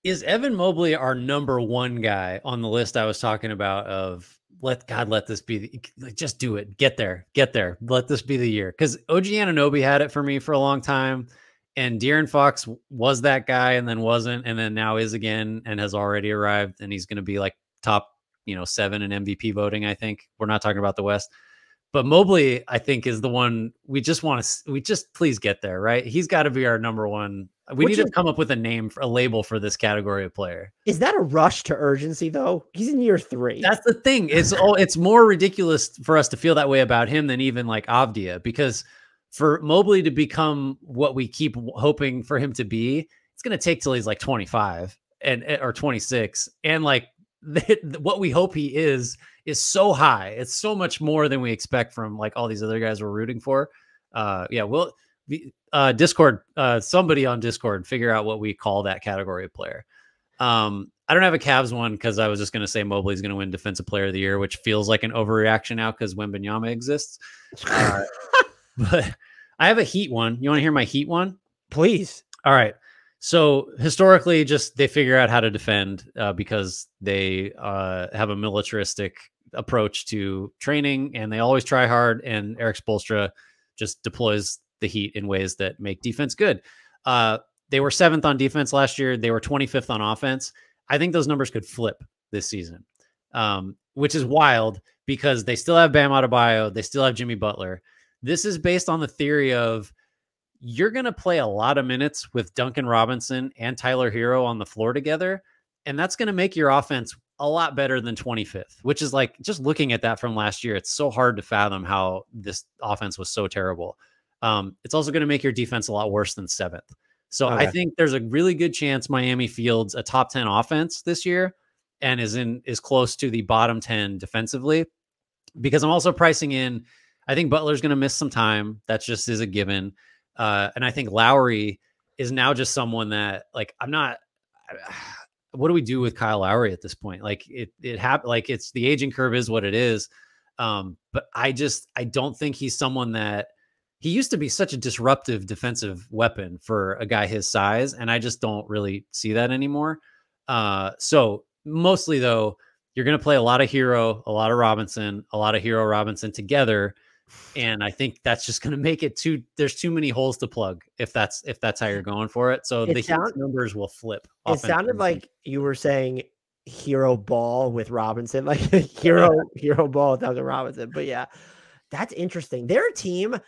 Is Evan Mobley our number one guy on the list I was talking about of let this be, just do it. Get there. Let this be the year. Because OG Anunoby had it for me for a long time. And De'Aaron Fox was that guy and then wasn't, and then now is again and has already arrived. And he's going to be like top 7 in MVP voting. I think we're not talking about the West, but Mobley, I think, is the one we just please get there, right? He's got to be our number one. We need to come up with a label for this category of player. Is that a rush to urgency though? He's in year 3. That's the thing. It's more ridiculous for us to feel that way about him than even like Avdia, because for Mobley to become what we keep hoping for him to be, it's going to take till he's like 25 or 26. And like, what we hope he is so high. It's so much more than we expect from like all these other guys we're rooting for. We'll Discord, somebody on Discord, figure out what we call that category of player. I don't have a Cavs one because I was just going to say Mobley's going to win Defensive Player of the Year, which feels like an overreaction now because Wembanyama exists. But I have a Heat one. You want to hear my Heat one? Please. All right. So historically, just they figure out how to defend because they have a militaristic approach to training, and they always try hard. And Eric Spoelstra just deploys the Heat in ways that make defense good. They were 7th on defense last year. They were 25th on offense. I think those numbers could flip this season, which is wild because they still have Bam Adebayo. They still have Jimmy Butler. This is based on the theory of you're going to play a lot of minutes with Duncan Robinson and Tyler Hero on the floor together. And that's going to make your offense a lot better than 25th, which is like, just looking at that from last year, it's so hard to fathom how this offense was so terrible. It's also going to make your defense a lot worse than 7th. So okay. I think there's a really good chance Miami fields a top 10 offense this year and is close to the bottom 10 defensively, because I'm also pricing in, I think Butler's going to miss some time. That just is a given. And I think Lowry is now just someone that, like, what do we do with Kyle Lowry at this point? Like it happened, like it's the aging curve is what it is. But I don't think he's someone that he used to be such a disruptive defensive weapon for a guy his size. And I just don't really see that anymore. So mostly though, you're going to play a lot of Hero, a lot of Robinson, a lot of Hero Robinson together And I think that's just going to make it there's too many holes to plug if that's how you're going for it. So the Heat's numbers will flip. It sounded like you were saying hero ball with Robinson, like hero ball with Duncan Robinson. But yeah, that's interesting. They're a team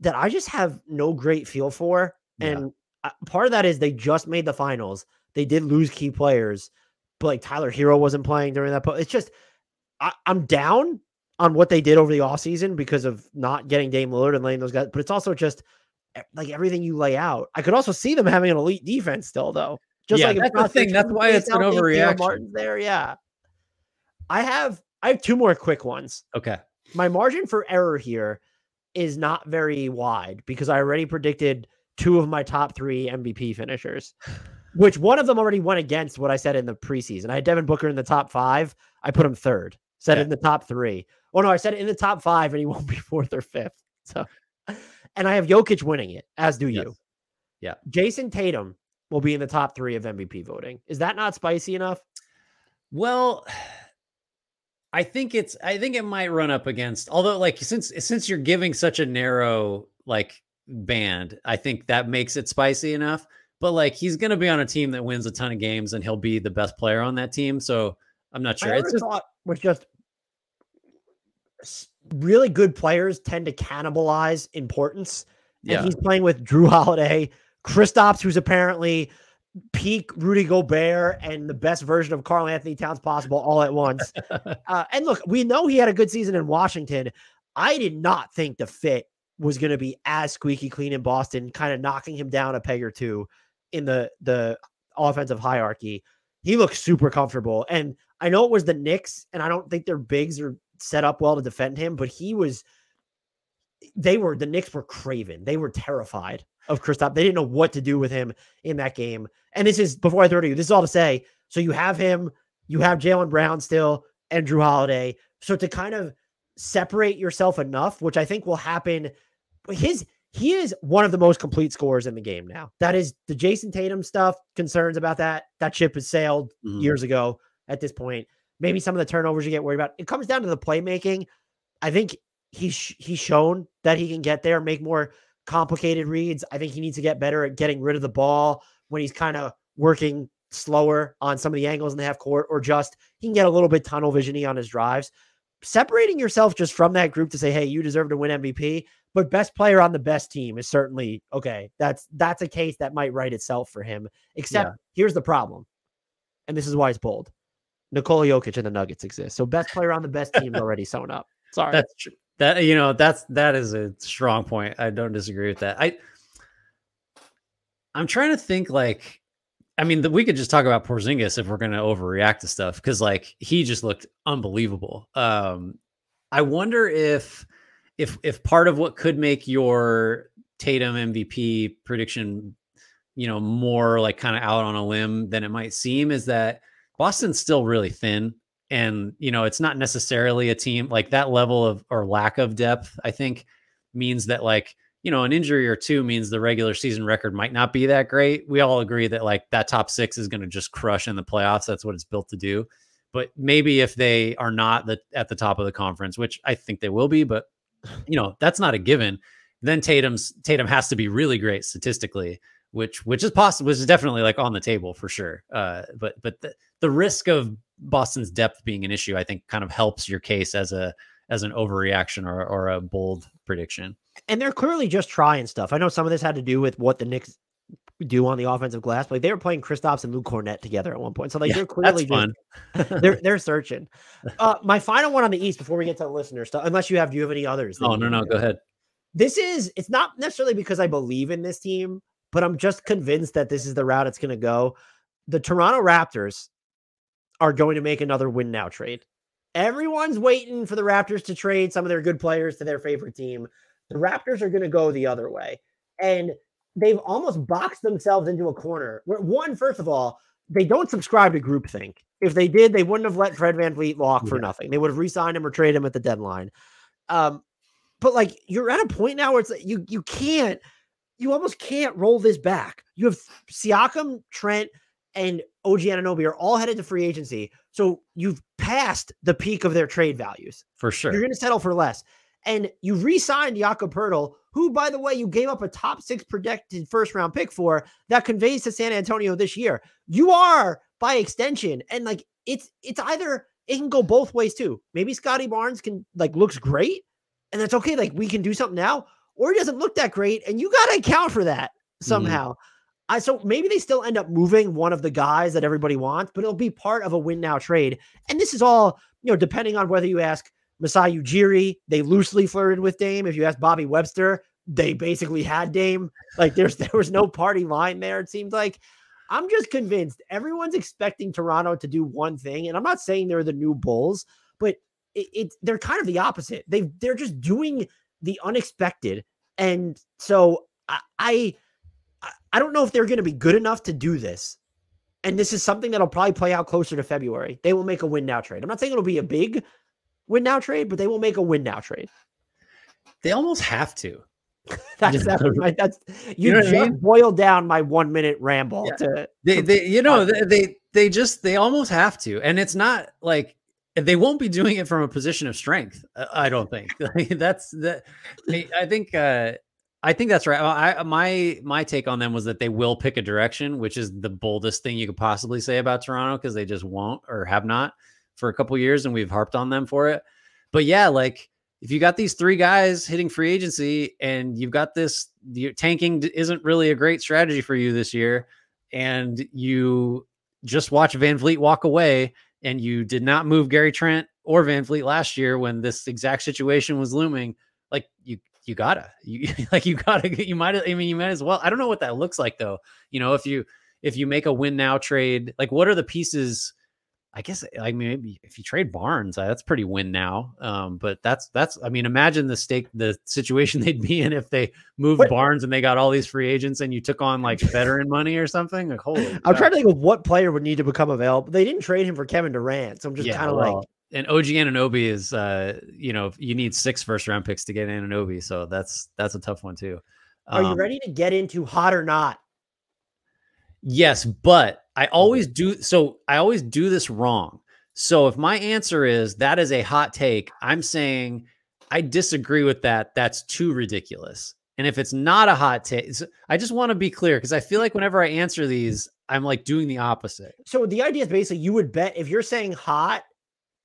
that I just have no great feel for. And part of that is they just made the finals. They did lose key players, but like Tyler Hero wasn't playing during that. It's just, I'm down on what they did over the offseason because of not getting Dame Lillard and letting those guys, but it's also just like everything you lay out. I could also see them having an elite defense still, though. Just like that's the thing. That's why it's an overreaction. Martin's there, yeah. I have 2 more quick ones. Okay. My margin for error here is not very wide because I already predicted 2 of my top 3 MVP finishers, which one of them already went against what I said in the preseason. I had Devin Booker in the top 5. I put him 3rd. Said it in the top 3. Oh no, I said it in the top 5 and he won't be 4th or 5th. So, and I have Jokic winning it, as do you. Yeah. Jason Tatum will be in the top 3 of MVP voting. Is that not spicy enough? Well, I think it might run up against, although like since you're giving such a narrow like band, I think that makes it spicy enough. But like he's going to be on a team that wins a ton of games and he'll be the best player on that team. So I'm not sure. It's just really good players tend to cannibalize importance. And he's playing with Drew Holiday, Kristaps, who's apparently peak Rudy Gobert and the best version of Karl Anthony Towns possible all at once. And look, we know he had a good season in Washington. I did not think the fit was going to be as squeaky clean in Boston, kind of knocking him down a peg or 2 in the offensive hierarchy. He looks super comfortable. And I know it was the Knicks, and I don't think their bigs are set up well to defend him, but the Knicks were craven. They were terrified of Kristaps. They didn't know what to do with him in that game. And this is, before I throw to you, this is all to say, so you have him, you have Jaylen Brown still, and Drew Holiday. So to kind of separate yourself enough, which I think will happen, he is one of the most complete scorers in the game now. That is the Jason Tatum stuff, concerns about that ship has sailed years ago at this point. Maybe some of the turnovers you get worried about. It comes down to the playmaking. I think he's shown that he can get there, make more complicated reads. I think he needs to get better at getting rid of the ball when he's kind of working slower on some of the angles in the half court, or just he can get a little bit tunnel vision-y on his drives. Separating yourself just from that group to say, hey, you deserve to win MVP, but best player on the best team is certainly okay. That's a case that might write itself for him, except here's the problem. And this is why it's bold. Nikola Jokic and the Nuggets exist. So best player on the best team is already sewn up. Sorry. That's true. That is a strong point. I don't disagree with that. I'm trying to think like, I mean, we could just talk about Porzingis if we're going to overreact to stuff, because like he just looked unbelievable. I wonder if part of what could make your Tatum MVP prediction, more like kind of out on a limb than it might seem, is that Boston's still really thin. And, it's not necessarily a team like that level of, or lack of depth, I think means that like, an injury or 2 means the regular season record might not be that great. We all agree that like that top 6 is going to just crush in the playoffs. That's what it's built to do. But maybe if they are not at the top of the conference, which I think they will be, but that's not a given, then Tatum has to be really great statistically, which is possible, which is definitely like on the table for sure. But the risk of Boston's depth being an issue, I think kind of helps your case as an overreaction or a bold prediction. And they're clearly just trying stuff. I know some of this had to do with what the Knicks do on the offensive glass, but like they were playing Kristaps and Luke Cornett together at one point. So like they're clearly fun. they're searching. My final one on the East before we get to the listener stuff, unless do you have any others? Oh, no, go ahead. It's not necessarily because I believe in this team, but I'm just convinced that this is the route it's going to go. The Toronto Raptors are going to make another win now trade. Everyone's waiting for the Raptors to trade some of their good players to their favorite team. The Raptors are going to go the other way. And they've almost boxed themselves into a corner. One, first of all, they don't subscribe to groupthink. If they did, they wouldn't have let Fred VanVleet walk for nothing. They would have re-signed him or traded him at the deadline. But like you're at a point now where it's like you almost can't roll this back. You have Siakam, Trent, and OG Anunoby are all headed to free agency. So you've passed the peak of their trade values. For sure. You're going to settle for less. And you re-signed Jakob Poeltl, who, by the way, you gave up a top 6 projected first-round pick for that conveys to San Antonio this year. You are, by extension, and like it's either it can go both ways too. Maybe Scotty Barnes looks great, and that's okay. Like we can do something now, or he doesn't look that great, and you got to account for that somehow. So maybe they still end up moving one of the guys that everybody wants, but it'll be part of a win now trade. And this is all, depending on whether you ask Masai Ujiri, they loosely flirted with Dame. If you ask Bobby Webster, they basically had Dame. Like there was no party line there. It seems like. I'm just convinced everyone's expecting Toronto to do one thing. And I'm not saying they're the new Bulls, but they're kind of the opposite. They're just doing the unexpected. And so I don't know if they're going to be good enough to do this. And this is something that'll probably play out closer to February. They will make a win now trade. I'm not saying it'll be a big win now trade, but they will make a win now trade. They almost have to. That's you just I mean? Boiled down my 1 minute ramble. Yeah. They almost have to, and it's not like they won't be doing it from a position of strength. I don't think that's that. I think that's right. My take on them was that they will pick a direction, which is the boldest thing you could possibly say about Toronto because they just won't or have not for a couple of years, and we've harped on them for it. But yeah, like. If you got these 3 guys hitting free agency and you've got tanking isn't really a great strategy for you this year, and you just watch Van Vliet walk away and you did not move Gary Trent or Van Vliet last year when this exact situation was looming, like you might as well. I don't know what that looks like though. If you make a win now trade, like what are the pieces? I guess, maybe if you trade Barnes, that's pretty win now. But imagine the situation they'd be in if they moved Barnes and they got all these free agents and you took on like veteran money or something. Like, holy I'm trying to think of what player would need to become available. They didn't trade him for Kevin Durant. So I'm just kind of like, and OG Anunoby is, you need 6 first-round picks to get Anunoby. So that's a tough one too. Are you ready to get into hot or not? Yes, but I always do this wrong. So if my answer is that is a hot take, I'm saying I disagree with that. That's too ridiculous. And if it's not a hot take, I just want to be clear because I feel like whenever I answer these, I'm like doing the opposite. So the idea is basically you would bet if you're saying hot,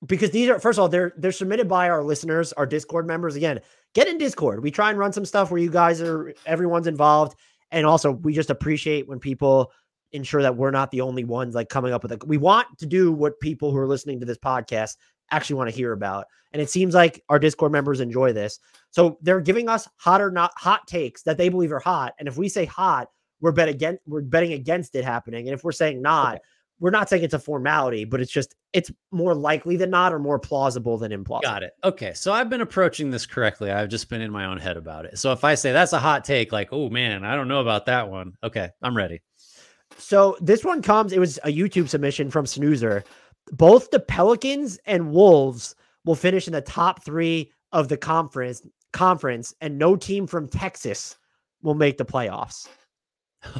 because these are, first of all, they're submitted by our listeners, our Discord members. Again, get in Discord. We try and run some stuff where everyone's involved. And also we just appreciate when people ensure that we're not the only ones like coming up with we want to do what people who are listening to this podcast actually want to hear about. And it seems like our Discord members enjoy this. So they're giving us hot or not hot takes that they believe are hot. And if we say hot, we're betting against it happening. And if we're saying not, we're not saying it's a formality, but it's more likely than not or more plausible than implausible. Got it. Okay. So I've been approaching this correctly. I've just been in my own head about it. So if I say that's a hot take, like, oh man, I don't know about that one. Okay. I'm ready. So this one it was a YouTube submission from Snoozer. Both the Pelicans and Wolves will finish in the top 3 of the conference, and no team from Texas will make the playoffs.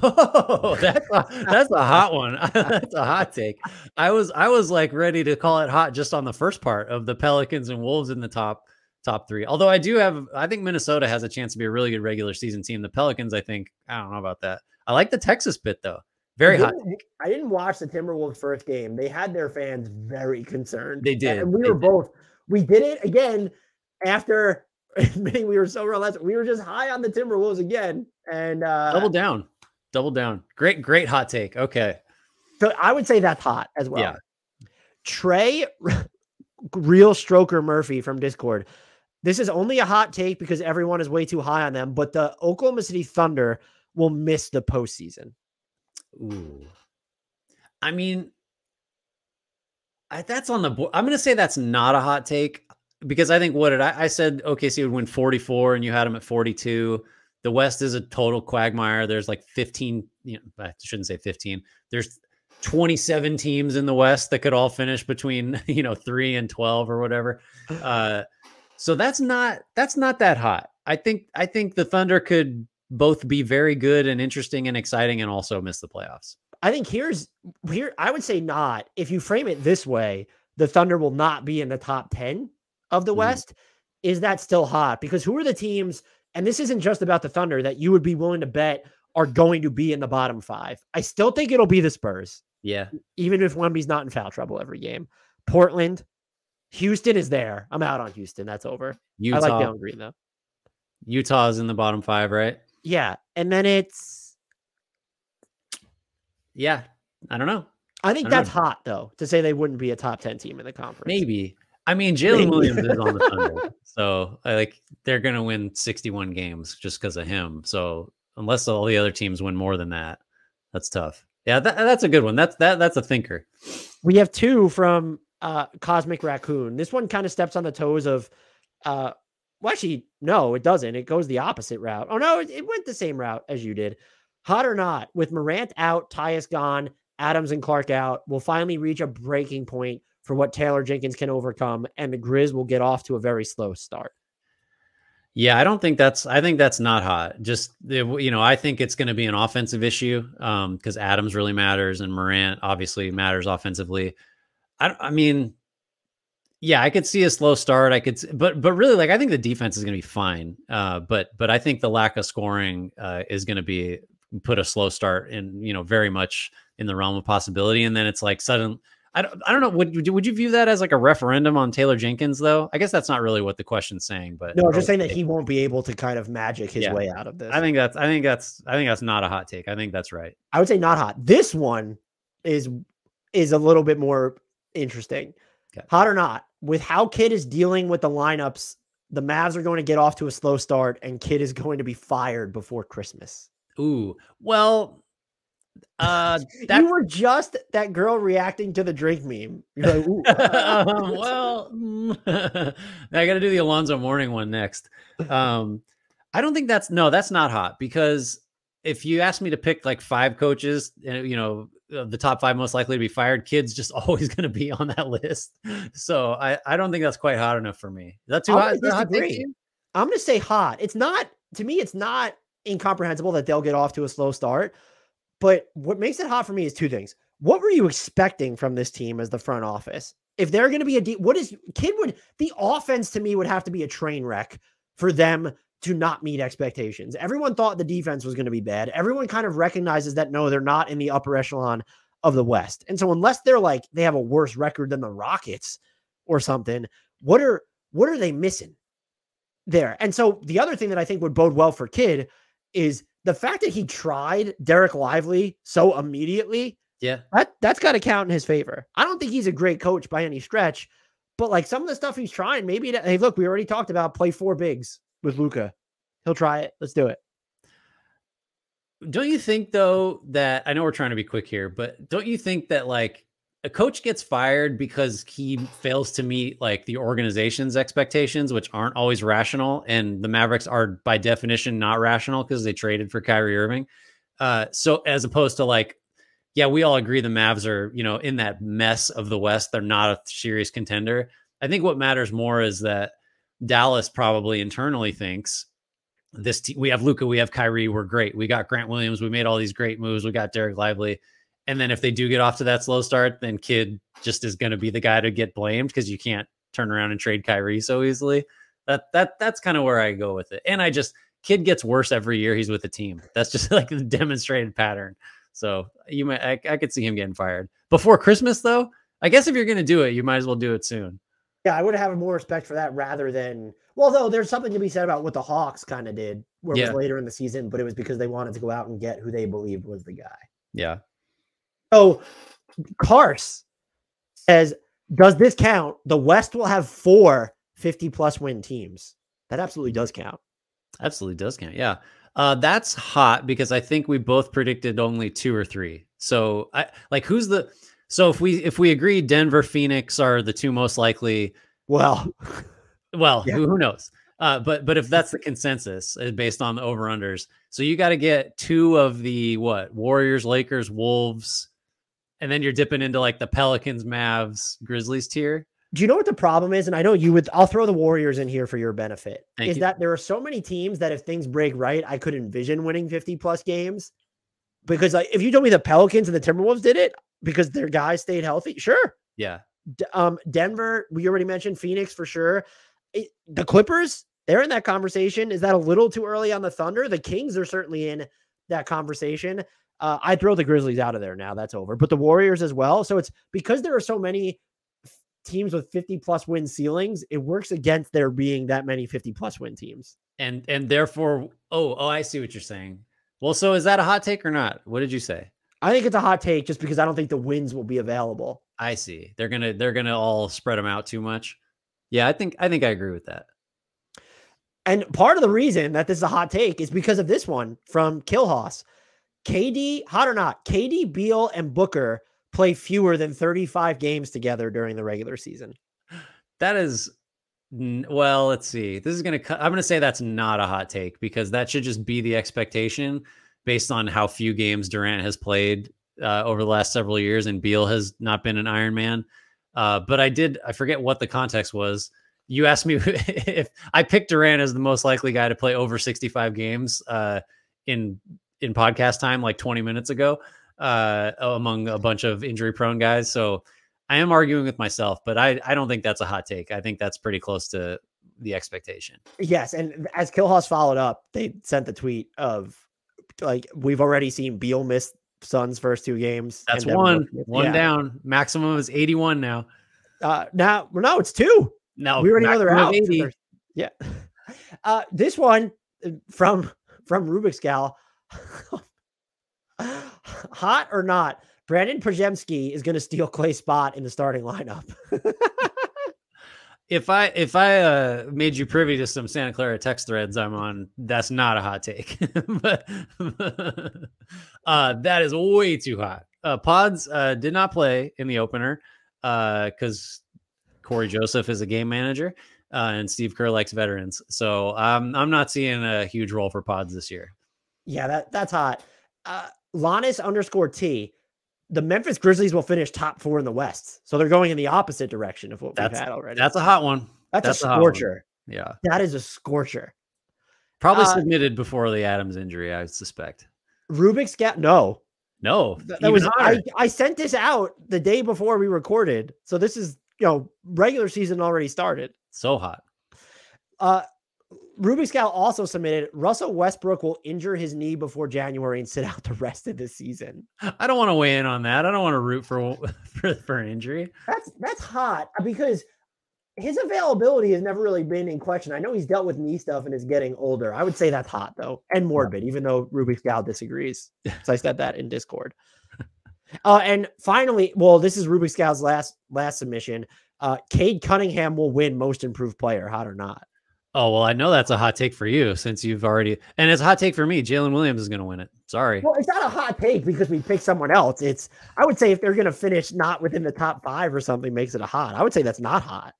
Oh, that's a hot one. That's a hot take. I was like ready to call it hot just on the first part of the Pelicans and Wolves in the top 3. Although I think Minnesota has a chance to be a really good regular season team. The Pelicans, I don't know about that. I like the Texas bit though. Very hot. I didn't watch the Timberwolves first game. They had their fans very concerned. They did. And we did it again after admitting we were so relentless. We were just high on the Timberwolves again. And double down. Great hot take. Okay. So I would say that's hot as well. Yeah. Trey, Real Stroker Murphy from Discord. This is only a hot take because everyone is way too high on them, but the Oklahoma City Thunder will miss the postseason. Ooh, I mean, that's on the board. I'm going to say that's not a hot take because I think I said OKC would win 44 and you had them at 42. The West is a total quagmire. There's like 15, I shouldn't say 15. There's 27 teams in the West that could all finish between, 3 and 12 or whatever. So that's not that hot. I think the Thunder could both be very good and interesting and exciting and also miss the playoffs. I think here, I would say not. If you frame it this way, the Thunder will not be in the top 10 of the West. is that still hot? Because who are the teams, and this isn't just about the Thunder, that you would be willing to bet are going to be in the bottom 5? I still think it'll be the Spurs. Yeah. Even if Wemby's not in foul trouble every game. Portland, Houston is there. I'm out on Houston. That's over. Utah. I like Jalen Green, though. Utah's in the bottom 5, right? Yeah. And then it's... Yeah. I don't know. I think that's hot, though, to say they wouldn't be a top 10 team in the conference. Maybe. I mean, Jalen Williams is on the Thunder. So, they're going to win 61 games just because of him. So, unless all the other teams win more than that, that's tough. Yeah, that's a good one. That's a thinker. We have 2 from Cosmic Raccoon. This one kind of steps on the toes of... well, actually, no, it doesn't. It goes the opposite route. Oh, no, it went the same route as you did. Hot or not, with Morant out, Tyus gone, Adams and Clark out, we'll finally reach a breaking point for what Taylor Jenkins can overcome, and the Grizz will get off to a very slow start. Yeah, I think that's not hot. Just, I think it's going to be an offensive issue because Adams really matters and Morant obviously matters offensively. I mean, yeah, I could see a slow start. But really, I think the defense is going to be fine. But I think the lack of scoring is going to put a slow start in, very much in the realm of possibility. And then it's sudden. I don't know. Would you view that as a referendum on Taylor Jenkins, though? I guess that's not really what the question's saying, but no, just saying that he won't be able to kind of magic his way out of this. I think that's not a hot take. I think that's right. I would say not hot. This one is a little bit more interesting. Okay. Hot or not, with how Kidd is dealing with the lineups, the Mavs are going to get off to a slow start, and Kidd is going to be fired before Christmas. Ooh, well. You were just that girl reacting to the drink meme. You're like, ooh. Well, I got to do the Alonzo Mourning one next. I don't think that's not hot, because if you ask me to pick 5 coaches, the top 5 most likely to be fired, Kidd's just always going to be on that list. So I don't think that's quite hot enough for me. Is that too hot? I'm going to say hot. It's not, to me, it's not incomprehensible that they'll get off to a slow start. But what makes it hot for me is 2 things. What were you expecting from this team as the front office? If they're going to be the offense to me would have to be a train wreck for them to not meet expectations. Everyone thought the defense was going to be bad. Everyone kind of recognizes that, no, they're not in the upper echelon of the West. And so unless they're they have a worse record than the Rockets or something, what are they missing there? And so the other thing that I think would bode well for Kidd is the fact that he tried Derek Lively so immediately. Yeah. That's got to count in his favor. I don't think he's a great coach by any stretch, but some of the stuff he's trying, maybe, hey, look, we already talked about play 4 bigs with Luka. He'll try it. Let's do it. Don't you think, though, that I know we're trying to be quick here, but don't you think that a coach gets fired because he fails to meet the organization's expectations, which aren't always rational, and the Mavericks are by definition not rational because they traded for Kyrie Irving. So as opposed to yeah, we all agree the Mavs are, in that mess of the West, they're not a serious contender. I think what matters more is that Dallas probably internally thinks we have Luka, we have Kyrie, we're great. We got Grant Williams, we made all these great moves, we got Derek Lively. And then if they do get off to that slow start, then Kidd just is going to be the guy to get blamed because you can't turn around and trade Kyrie so easily. That's kind of where I go with it. And Kidd gets worse every year he's with the team. That's just the demonstrated pattern. So I could see him getting fired before Christmas, though. I guess if you're going to do it, you might as well do it soon. Yeah, I would have more respect for that rather than, well, though there's something to be said about what the Hawks kind of did, where it was later in the season, but it was because they wanted to go out and get who they believed was the guy. Yeah. So Kars says, does this count? The West will have 4 50-plus win teams. That absolutely does count. Absolutely does count. Yeah. That's hot because I think we both predicted only 2 or 3. So so if we agree Denver, Phoenix are the 2 most likely. Well, yeah. Who knows? But if that's the consensus based on the over-unders, so you got to get 2 of the Warriors, Lakers, Wolves, and then you're dipping into the Pelicans, Mavs, Grizzlies tier. Do you know what the problem is? And I know you would, I'll throw the Warriors in here for your benefit. That there are so many teams that if things break right, I could envision winning 50-plus games. Because if you told me the Pelicans and the Timberwolves did it because their guys stayed healthy, sure. Yeah. Denver, we already mentioned Phoenix for sure. The Clippers, they're in that conversation. Is that a little too early on the Thunder? The Kings are certainly in that conversation. I throw the Grizzlies out of there now. That's over. But the Warriors as well. So it's because there are so many teams with 50+ win ceilings, it works against there being that many 50+ win teams. And therefore, I see what you're saying. Well, so is that a hot take or not? What did you say? I think it's a hot take just because I don't think the wins will be available. I see. They're gonna all spread them out too much. Yeah, I think I agree with that. And part of the reason that this is a hot take is because of this one from Killhouse. KD, hot or not, KD, Beal, and Booker play fewer than 35 games together during the regular season. That is, well, let's see. This is I'm going to say that's not a hot take because that should just be the expectation based on how few games Durant has played over the last several years, and Beal has not been an Iron Man. But I forget what the context was. You asked me if I picked Durant as the most likely guy to play over 65 games in podcast time, like 20 minutes ago, among a bunch of injury prone guys. So I am arguing with myself, but I don't think that's a hot take. I think that's pretty close to the expectation. Yes. And as Killhouse followed up, they sent the tweet of like, we've already seen Beal miss Suns first 2 games. That's one down. Maximum is 81 now. No, it's 2. No, we already know they're out. 80. Yeah. This one from Rubik's Gal. Hot or not, Brandin Podziemski is going to steal Clay's spot in the starting lineup. If I made you privy to some Santa Clara text threads I'm on, that's not a hot take. but that is way too hot. Pods did not play in the opener because Corey Joseph is a game manager and Steve Kerr likes veterans. So I'm not seeing a huge role for Pods this year. Yeah, that's hot. Lannis _T. The Memphis Grizzlies will finish top 4 in the West. So they're going in the opposite direction of what we've had already. That's a hot one. That's a scorcher. Yeah. That is a scorcher. Probably submitted before the Adams injury, I suspect. Rubik's Gal. No. That was I sent this out the day before we recorded. So this is, regular season already started. So hot. Rubik's Gal also submitted Russell Westbrook will injure his knee before January and sit out the rest of the season. I don't want to weigh in on that. I don't want to root for an injury. That's hot because his availability has never really been in question. I know he's dealt with knee stuff and is getting older. I would say that's hot though, and morbid, even though Rubik's Gal disagrees. So I said that in Discord. And finally, this is Rubik's Gal's last submission. Cade Cunningham will win most improved player, hot or not. Oh, well, I know that's a hot take for you since you've already, and it's a hot take for me. Jalen Williams is going to win it. Sorry. Well, it's not a hot take because we picked someone else. I would say if they're going to finish not within the top 5 or something makes it a hot. I would say that's not hot.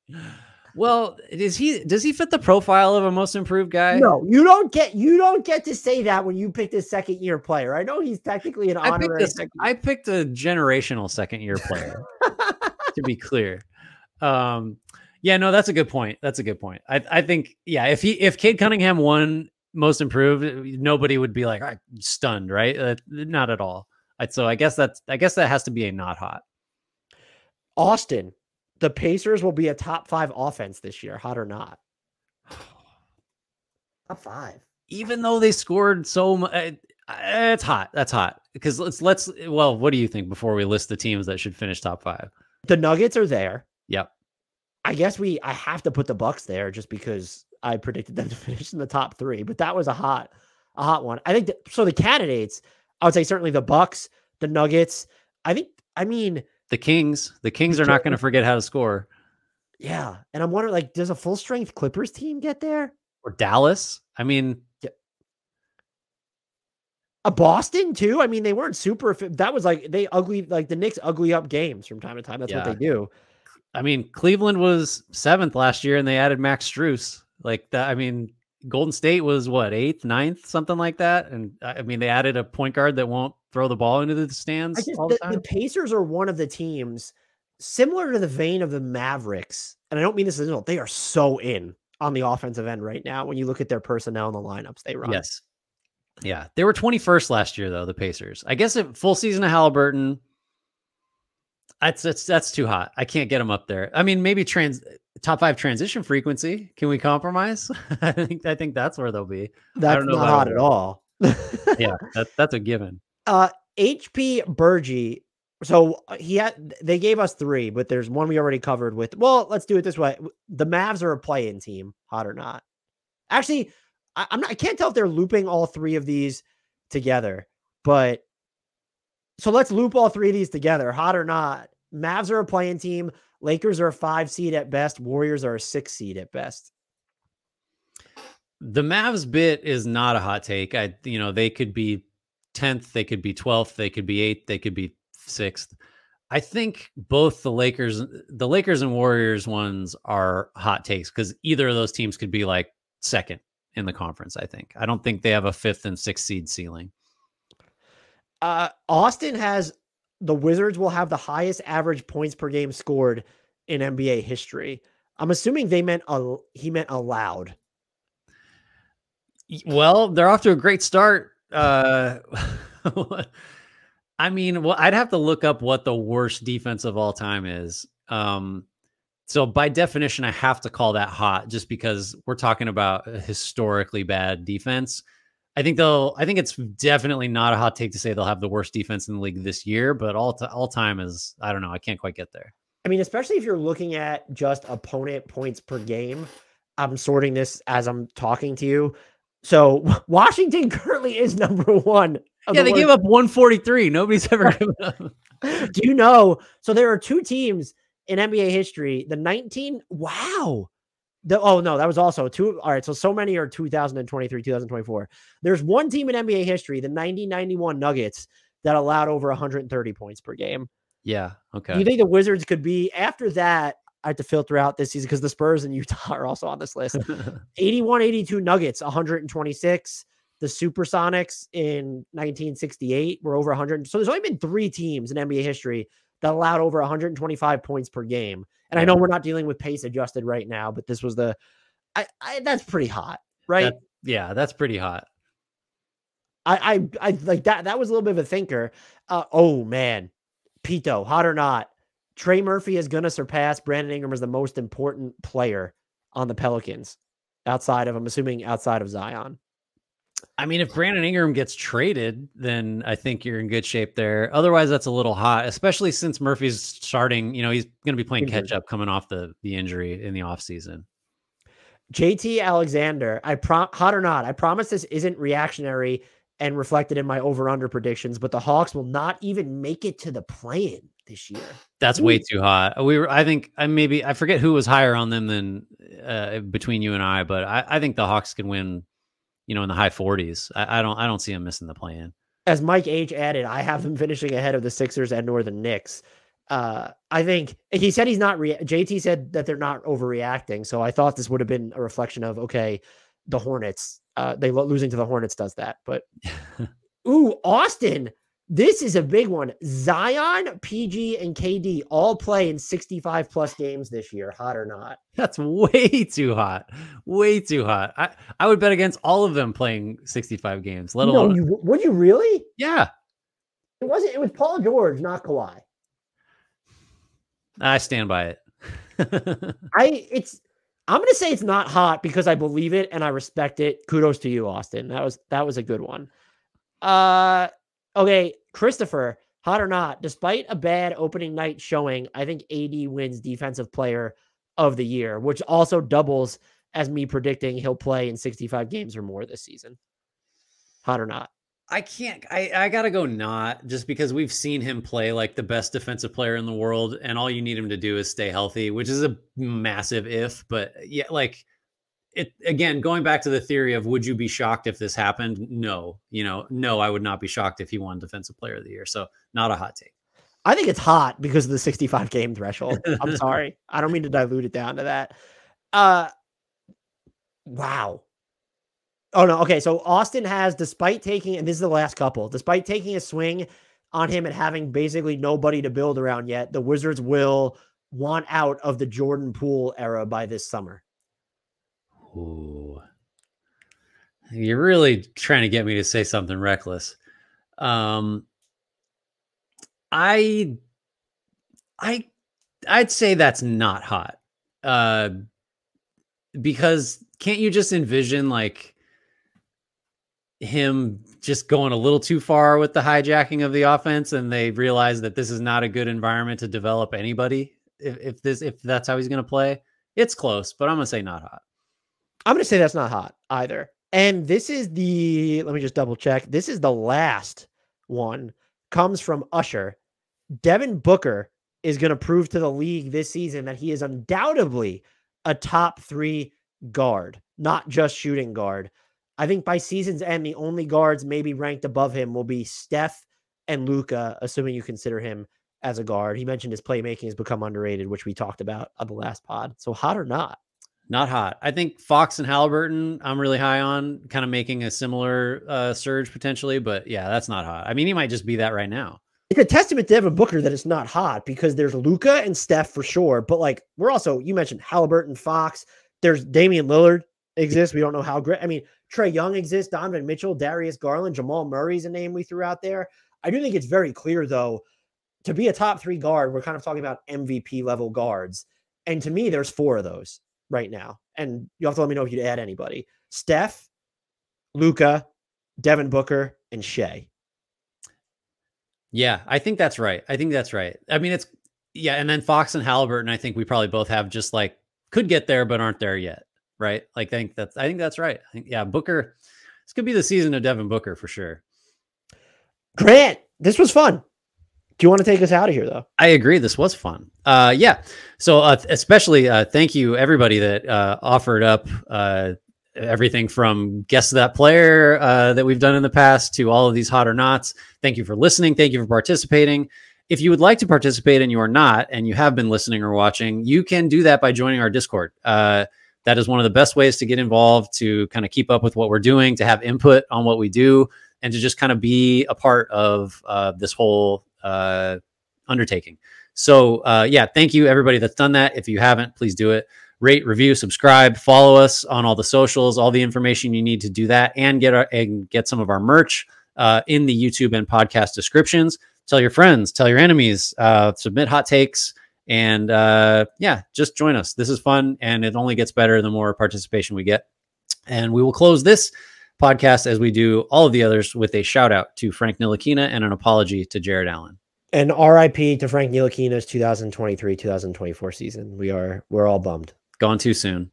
Well, does he fit the profile of a most improved guy? No, you don't get to say that when you picked a second year player. I know he's technically an honorary. I picked a generational second year player to be clear. Yeah, no, that's a good point. I think, yeah, if Cade Cunningham won most improved, nobody would be like stunned, right? Not at all. So I guess that has to be a not hot. Austin, the Pacers will be a top 5 offense this year, hot or not? Top 5. Even though they scored so much, it's hot. That's hot because let's. Well, what do you think before we list the teams that should finish top 5? The Nuggets are there. Yep. I guess I have to put the Bucks there just because I predicted them to finish in the top 3, but that was a hot one. I think so. The candidates, I would say certainly the Bucks, the Nuggets. The Kings are not going to forget how to score. Yeah. And I'm wondering, does a full strength Clippers team get there? Or Dallas? A Boston too. They weren't super. That was the Knicks ugly up games from time to time. That's what they do. Cleveland was 7th last year and they added Max Strus like that. Golden State was what, 8th, 9th, something like that. And they added a point guard that won't throw the ball into the stands. The Pacers are one of the teams similar to the vein of the Mavericks. And I don't mean this as they are so in on the offensive end right now. When you look at their personnel and the lineups they run. Yes. Yeah. They were 21st last year though. The Pacers, I guess full season of Halliburton. That's too hot. I can't get them up there. Maybe Top 5 transition frequency. Can we compromise? I think that's where they'll be. I That's don't know not about hot at overall. all. Yeah, that's a given. HP Burgie. So they gave us 3, but there's one we already covered with. Well, let's do it this way. The Mavs are a play-in team, hot or not. Actually, I can't tell if they're looping all 3 of these together, but so let's loop all 3 of these together, hot or not. Mavs are a play-in team. Lakers are a 5 seed at best. Warriors are a 6 seed at best. The Mavs bit is not a hot take. They could be 10th, they could be 12th, they could be 8th, they could be 6th. I think both the Lakers and Warriors ones are hot takes because either of those teams could be like second in the conference. I don't think they have a 5th and 6th seed ceiling. Austin has the Wizards will have the highest average points per game scored in NBA history. I'm assuming he meant allowed. Well, they're off to a great start. I mean, well, I'd have to look up what the worst defense of all time is. So by definition, I have to call that hot just because we're talking about a historically bad defense. I think it's definitely not a hot take to say they'll have the worst defense in the league this year, but all time is, I don't know. I can't quite get there. I mean, especially if you're looking at just opponent points per game. I'm sorting this as I'm talking to you. So Washington currently is number 1. Yeah, they gave up 143. Nobody's ever given up. Do you know? So there are 2 teams in NBA history. The 19. Wow. Oh no, that was also 2. All right. So many are 2023, 2024. There's 1 team in NBA history, the 1991 Nuggets, that allowed over 130 points per game. Yeah. Okay. Do you think the Wizards could be after that? I have to filter out this season because the Spurs and Utah are also on this list. 81-82 Nuggets, 126. The Supersonics in 1968 were over 100. So there's only been 3 teams in NBA history that allowed over 125 points per game. And I know we're not dealing with pace adjusted right now, but this was that's pretty hot, right? That's pretty hot. I like that. That was a little bit of a thinker. Oh man, Pito, hot or not? Trey Murphy is going to surpass Brandon Ingram as the most important player on the Pelicans outside of Zion. I mean, if Brandon Ingram gets traded, then I think you're in good shape there. Otherwise, that's a little hot, especially since Murphy's starting. He's going to be playing catch up coming off the injury in the offseason. JT Alexander, hot or not, I promise this isn't reactionary and reflected in my over-under predictions, but the Hawks will not even make it to the play-in this year. That's way too hot. I forget who was higher on them than between you and I, but I think the Hawks can win, in the high 40s. I don't see them missing the play-in. As Mike H added, I have them finishing ahead of the Sixers and Northern Knicks. I think he said he's not. JT said that they're not overreacting. So I thought this would have been a reflection of the Hornets. Losing to the Hornets does that, but Austin. This is a big one. Zion, PG, and KD all play in 65 plus games this year. Hot or not? That's way too hot. Way too hot. I would bet against all of them playing 65 games, let alone. No, would you really? Yeah. It was Paul George, not Kawhi. I stand by it. I'm going to say it's not hot because I believe it and I respect it. Kudos to you, Austin. That was a good one. Okay, Christopher, hot or not, despite a bad opening night showing, I think AD wins Defensive Player of the Year, which also doubles as me predicting he'll play in 65 games or more this season. Hot or not? I can't. I got to go not, just because we've seen him play like the best defensive player in the world, and all you need him to do is stay healthy, which is a massive if. But yeah, again, going back to the theory of would you be shocked if this happened? No, no, I would not be shocked if he won Defensive Player of the Year. So not a hot take. I think it's hot because of the 65 game threshold. I'm sorry. I don't mean to dilute it down to that. Wow. Oh no. Okay. So Austin has, despite taking a swing on him and having basically nobody to build around yet, the Wizards will want out of the Jordan Poole era by this summer. Ooh, you're really trying to get me to say something reckless. I'd say that's not hot. because can't you just envision like him just going a little too far with the hijacking of the offense, and they realize that this is not a good environment to develop anybody? If that's how he's going to play, it's close, but I'm going to say not hot. I'm going to say that's not hot either. And this is let me just double check. This is the last one, comes from Usher. Devin Booker is going to prove to the league this season that he is undoubtedly a top 3 guard, not just shooting guard. I think by season's end, the only guards maybe ranked above him will be Steph and Luka, assuming you consider him as a guard. He mentioned his playmaking has become underrated, which we talked about on the last pod. So hot or not? Not hot. I think Fox and Halliburton, I'm really high on, kind of making a similar surge potentially, but yeah, that's not hot. I mean, he might just be that right now. It's a testament to Devin Booker that it's not hot, because there's Luka and Steph for sure. But like, we're also, you mentioned Halliburton, Fox. There's Damian Lillard exists. We don't know how great. I mean, Trae Young exists, Donovan Mitchell, Darius Garland, Jamal Murray's a name we threw out there. I do think it's very clear, though, to be a top 3 guard, we're kind of talking about MVP level guards. And to me, there's 4 of those right now. And you have to let me know if you'd add anybody. Steph, Luka, Devin Booker, and Shea. Yeah, I think that's right. I mean, and then Fox and Halliburton, I think we probably both have just like could get there, but aren't there yet. Right. Like, I think that's right. Booker, this could be the season of Devin Booker for sure. Grant, this was fun. Do you want to take us out of here, though? I agree. This was fun. Yeah. So especially thank you, everybody that offered up everything from guess that player that we've done in the past to all of these hot or nots. Thank you for listening. Thank you for participating. If you would like to participate and you are not, and you have been listening or watching, you can do that by joining our Discord. That is one of the best ways to get involved, to kind of keep up with what we're doing, to have input on what we do, and to just kind of be a part of this whole undertaking. So yeah, thank you everybody that's done that. If you haven't, please do it. Rate, review, subscribe, follow us on all the socials, all the information you need to do that, and get some of our merch in the YouTube and podcast descriptions. Tell your friends, tell your enemies, submit hot takes, and yeah, just join us. This is fun, and it only gets better the more participation we get. And we will close this podcast, as we do all of the others, with a shout out to Frank Ntilikina and an apology to Jared Allen. And RIP to Frank Ntilikina's 2023-2024 season. We're all bummed. Gone too soon.